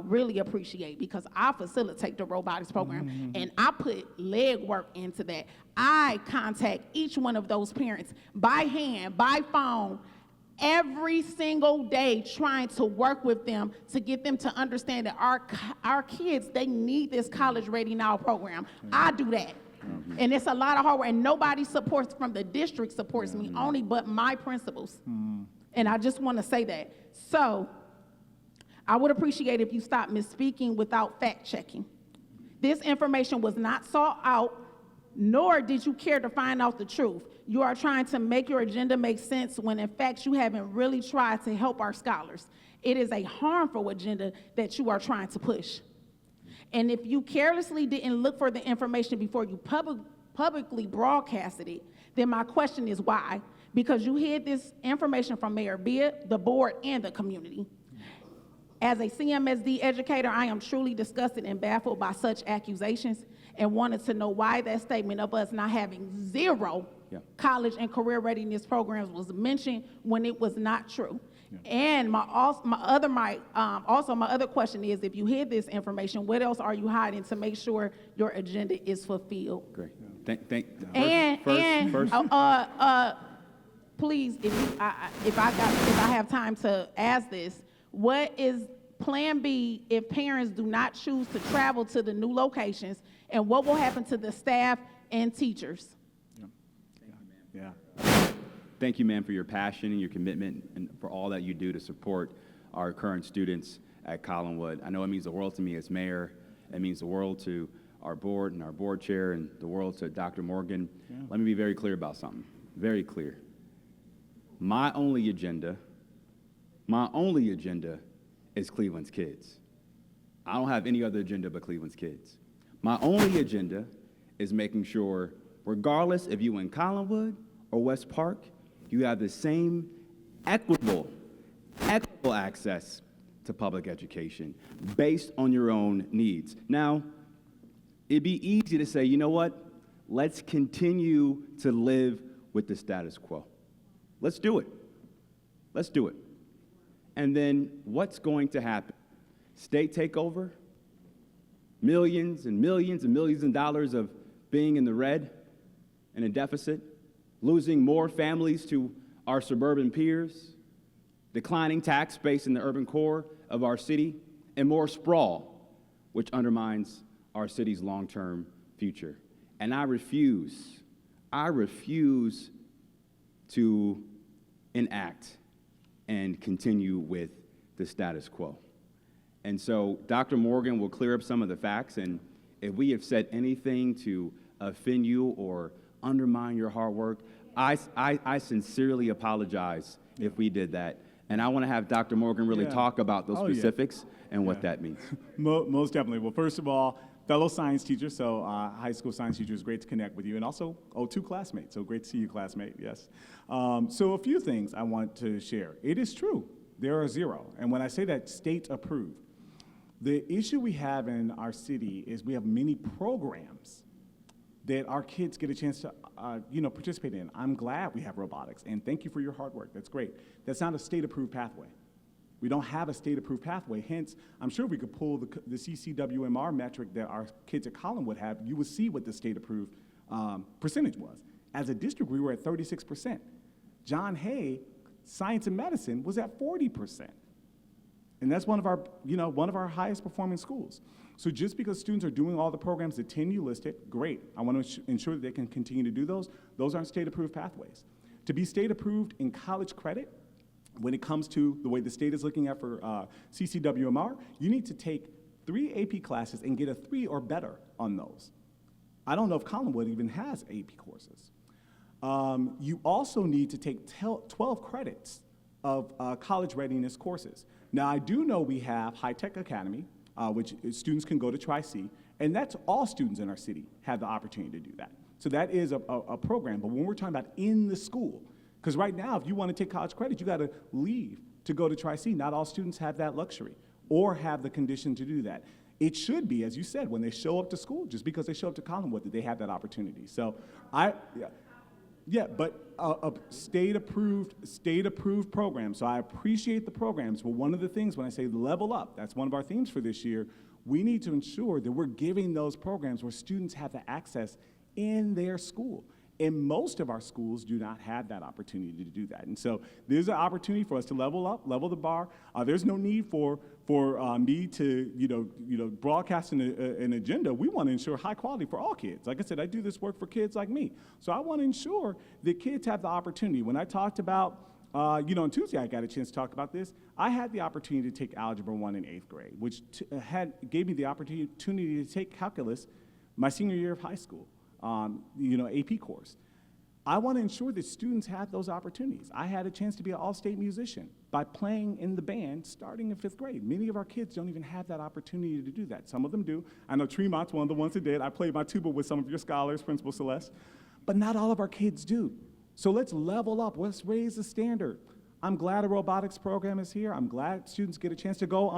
really appreciate, because I facilitate the robotics program, and I put leg work into that. I contact each one of those parents by hand, by phone, every single day, trying to work with them to get them to understand that our kids, they need this College Ready Now program. I do that. And it's a lot of hard work, and nobody supports from the district supports me, only but my principals. And I just want to say that. So I would appreciate if you stopped misspeaking without fact checking. This information was not sought out, nor did you care to find out the truth. You are trying to make your agenda make sense when in fact you haven't really tried to help our scholars. It is a harmful agenda that you are trying to push. And if you carelessly didn't look for the information before you publicly broadcasted it, then my question is why? Because you hid this information from Mayor Beard, the board, and the community. As a CMSD educator, I am truly disgusted and baffled by such accusations and wanted to know why that statement of us not having 0 college and career readiness programs was mentioned when it was not true. And my other question is, if you hid this information, what else are you hiding to make sure your agenda is fulfilled? Great. Please, if I have time to ask this, what is Plan B if parents do not choose to travel to the new locations, and what will happen to the staff and teachers? Thank you, ma'am, for your passion and your commitment and for all that you do to support our current students at Collinwood. I know it means the world to me as mayor. It means the world to our board and our board chair, and the world to Dr. Morgan. Let me be very clear about something, very clear. My only agenda is Cleveland's kids. I don't have any other agenda but Cleveland's kids. My only agenda is making sure, regardless if you in Collinwood or West Park, you have the same equitable access to public education based on your own needs. Now, it'd be easy to say, you know what? Let's continue to live with the status quo. Let's do it. Let's do it. And then what's going to happen? State takeover? Millions and millions and millions of dollars of being in the red and a deficit? Losing more families to our suburban peers? Declining tax base in the urban core of our city? And more sprawl, which undermines our city's long-term future. And I refuse to enact and continue with the status quo. And so Dr. Morgan will clear up some of the facts, and if we have said anything to offend you or undermine your hard work, I sincerely apologize if we did that. And I want to have Dr. Morgan really talk about those specifics and what that means. Most definitely. Well, first of all, fellow science teacher, so high school science teacher, is great to connect with you, and also O2 classmate, so great to see you, classmate, yes. So a few things I want to share. It is true, there are 0, and when I say that, state approved. The issue we have in our city is we have many programs that our kids get a chance to participate in. I'm glad we have robotics, and thank you for your hard work, that's great. That's not a state-approved pathway. We don't have a state-approved pathway, hence, I'm sure we could pull the CCWMR metric that our kids at Collinwood have, you would see what the state-approved percentage was. As a district, we were at 36%. John Hay, science and medicine, was at 40%. And that's one of our highest performing schools. So just because students are doing all the programs, the 10 you listed, great. I want to ensure that they can continue to do those. Those aren't state-approved pathways. To be state-approved in college credit, when it comes to the way the state is looking at for CCWMR, you need to take 3 AP classes and get a 3 or better on those. I don't know if Collinwood even has AP courses. You also need to take 12 credits of college readiness courses. Now, I do know we have High Tech Academy, which students can go to Tri-C, and that's all students in our city have the opportunity to do that. So that is a program, but when we're talking about in the school, because right now, if you want to take college credit, you got to leave to go to Tri-C. Not all students have that luxury or have the condition to do that. It should be, as you said, when they show up to school, just because they show up to Collinwood, that they have that opportunity. So but a state-approved program. So I appreciate the programs, but one of the things when I say level up, that's one of our themes for this year, we need to ensure that we're giving those programs where students have the access in their school. And most of our schools do not have that opportunity to do that. And so there's an opportunity for us to level up, level the bar. There's no need for me to broadcast an agenda. We want to ensure high quality for all kids. Like I said, I do this work for kids like me. So I want to ensure that kids have the opportunity. When I talked about, on Tuesday I got a chance to talk about this, I had the opportunity to take Algebra 1 in 8th grade, which gave me the opportunity to take calculus my senior year of high school. AP course. I want to ensure that students have those opportunities. I had a chance to be an all-state musician by playing in the band starting in 5th grade. Many of our kids don't even have that opportunity to do that. Some of them do. I know Tremont's one of the ones that did. I played my tuba with some of your scholars, Principal Celeste, but not all of our kids do. So let's level up. Let's raise the standard. I'm glad a robotics program is here. I'm glad students get a chance to go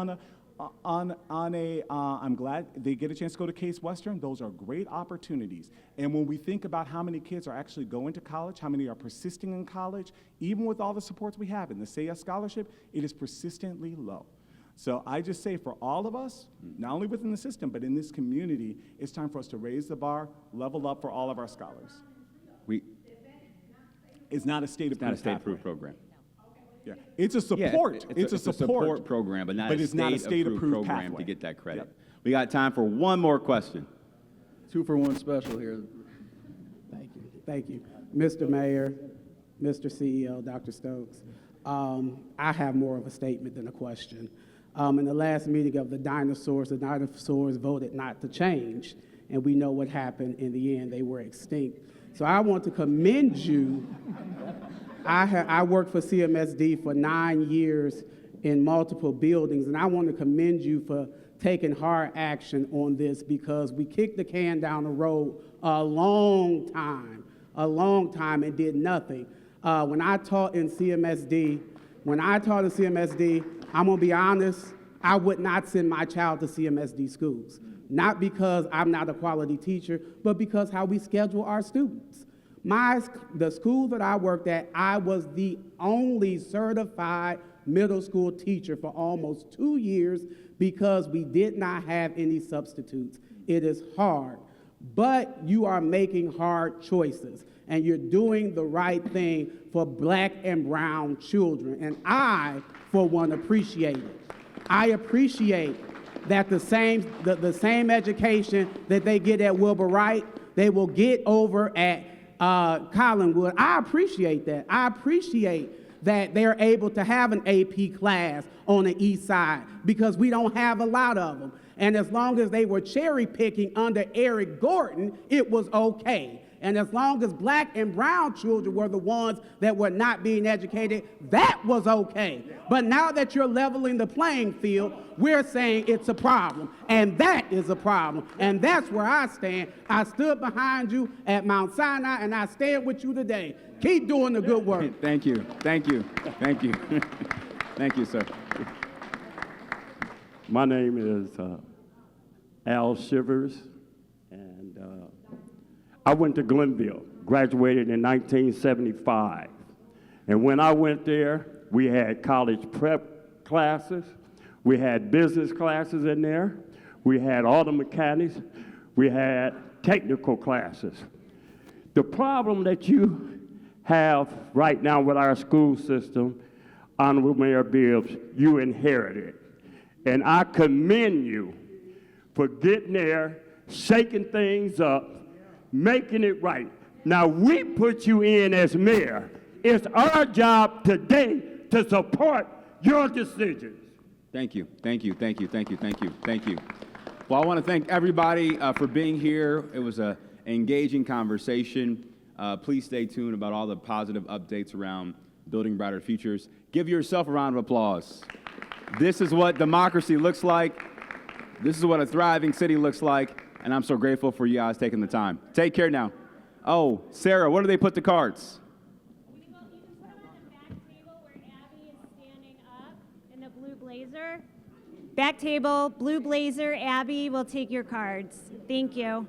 I'm glad they get a chance to go to Case Western. Those are great opportunities. And when we think about how many kids are actually going to college, how many are persisting in college, even with all the supports we have in the Say Yes Scholarship, it is persistently low. So I just say for all of us, not only within the system, but in this community, it's time for us to raise the bar, level up for all of our scholars. It's not a state-approved program. Yeah, it's a support. Yeah, it's a support program, but not it's not a state-approved program pathway to get that credit. Yep. We got time for one more question. 2-for-1 special here. Thank you. Thank you. Mr. Mayor, Mr. CEO, Dr. Stokes, I have more of a statement than a question. In the last meeting of the dinosaurs voted not to change, and we know what happened in the end. They were extinct. So I want to commend you. I worked for CMSD for 9 years in multiple buildings, and I want to commend you for taking hard action on this because we kicked the can down the road a long time, and did nothing. When I taught in CMSD, I'm going to be honest, I would not send my child to CMSD schools. Not because I'm not a quality teacher, but because how we schedule our students. The school that I worked at, I was the only certified middle school teacher for almost 2 years because we did not have any substitutes. It is hard, but you are making hard choices, and you're doing the right thing for Black and brown children, and I, for one, appreciate it. I appreciate that the same education that they get at Wilbur Wright, they will get over at Collinwood. I appreciate that. I appreciate that they're able to have an AP class on the east side because we don't have a lot of them. And as long as they were cherry picking under Eric Gordon, it was okay. And as long as black and brown children were the ones that were not being educated, that was okay. But now that you're leveling the playing field, we're saying it's a problem. And that is a problem. And that's where I stand. I stood behind you at Mount Sinai, and I stand with you today. Keep doing the good work. Thank you. Thank you. Thank you. Thank you, sir. My name is Al Shivers, and I went to Glenville, graduated in 1975. And when I went there, we had college prep classes, we had business classes in there, we had auto mechanics, we had technical classes. The problem that you have right now with our school system, Honorable Mayor Bibbs, you inherited. And I commend you for getting there, shaking things up, making it right. Now, we put you in as mayor. It's our job today to support your decisions. Thank you. Thank you. Thank you. Thank you. Thank you. Thank you. Well, I want to thank everybody for being here. It was an engaging conversation. Please stay tuned about all the positive updates around building brighter futures. Give yourself a round of applause. This is what democracy looks like. This is what a thriving city looks like. And I'm so grateful for you guys taking the time. Take care now. Oh, Sarah, where do they put the cards? You can put them on the back table where Abby is standing up in the blue blazer. Back table, blue blazer, Abby will take your cards. Thank you.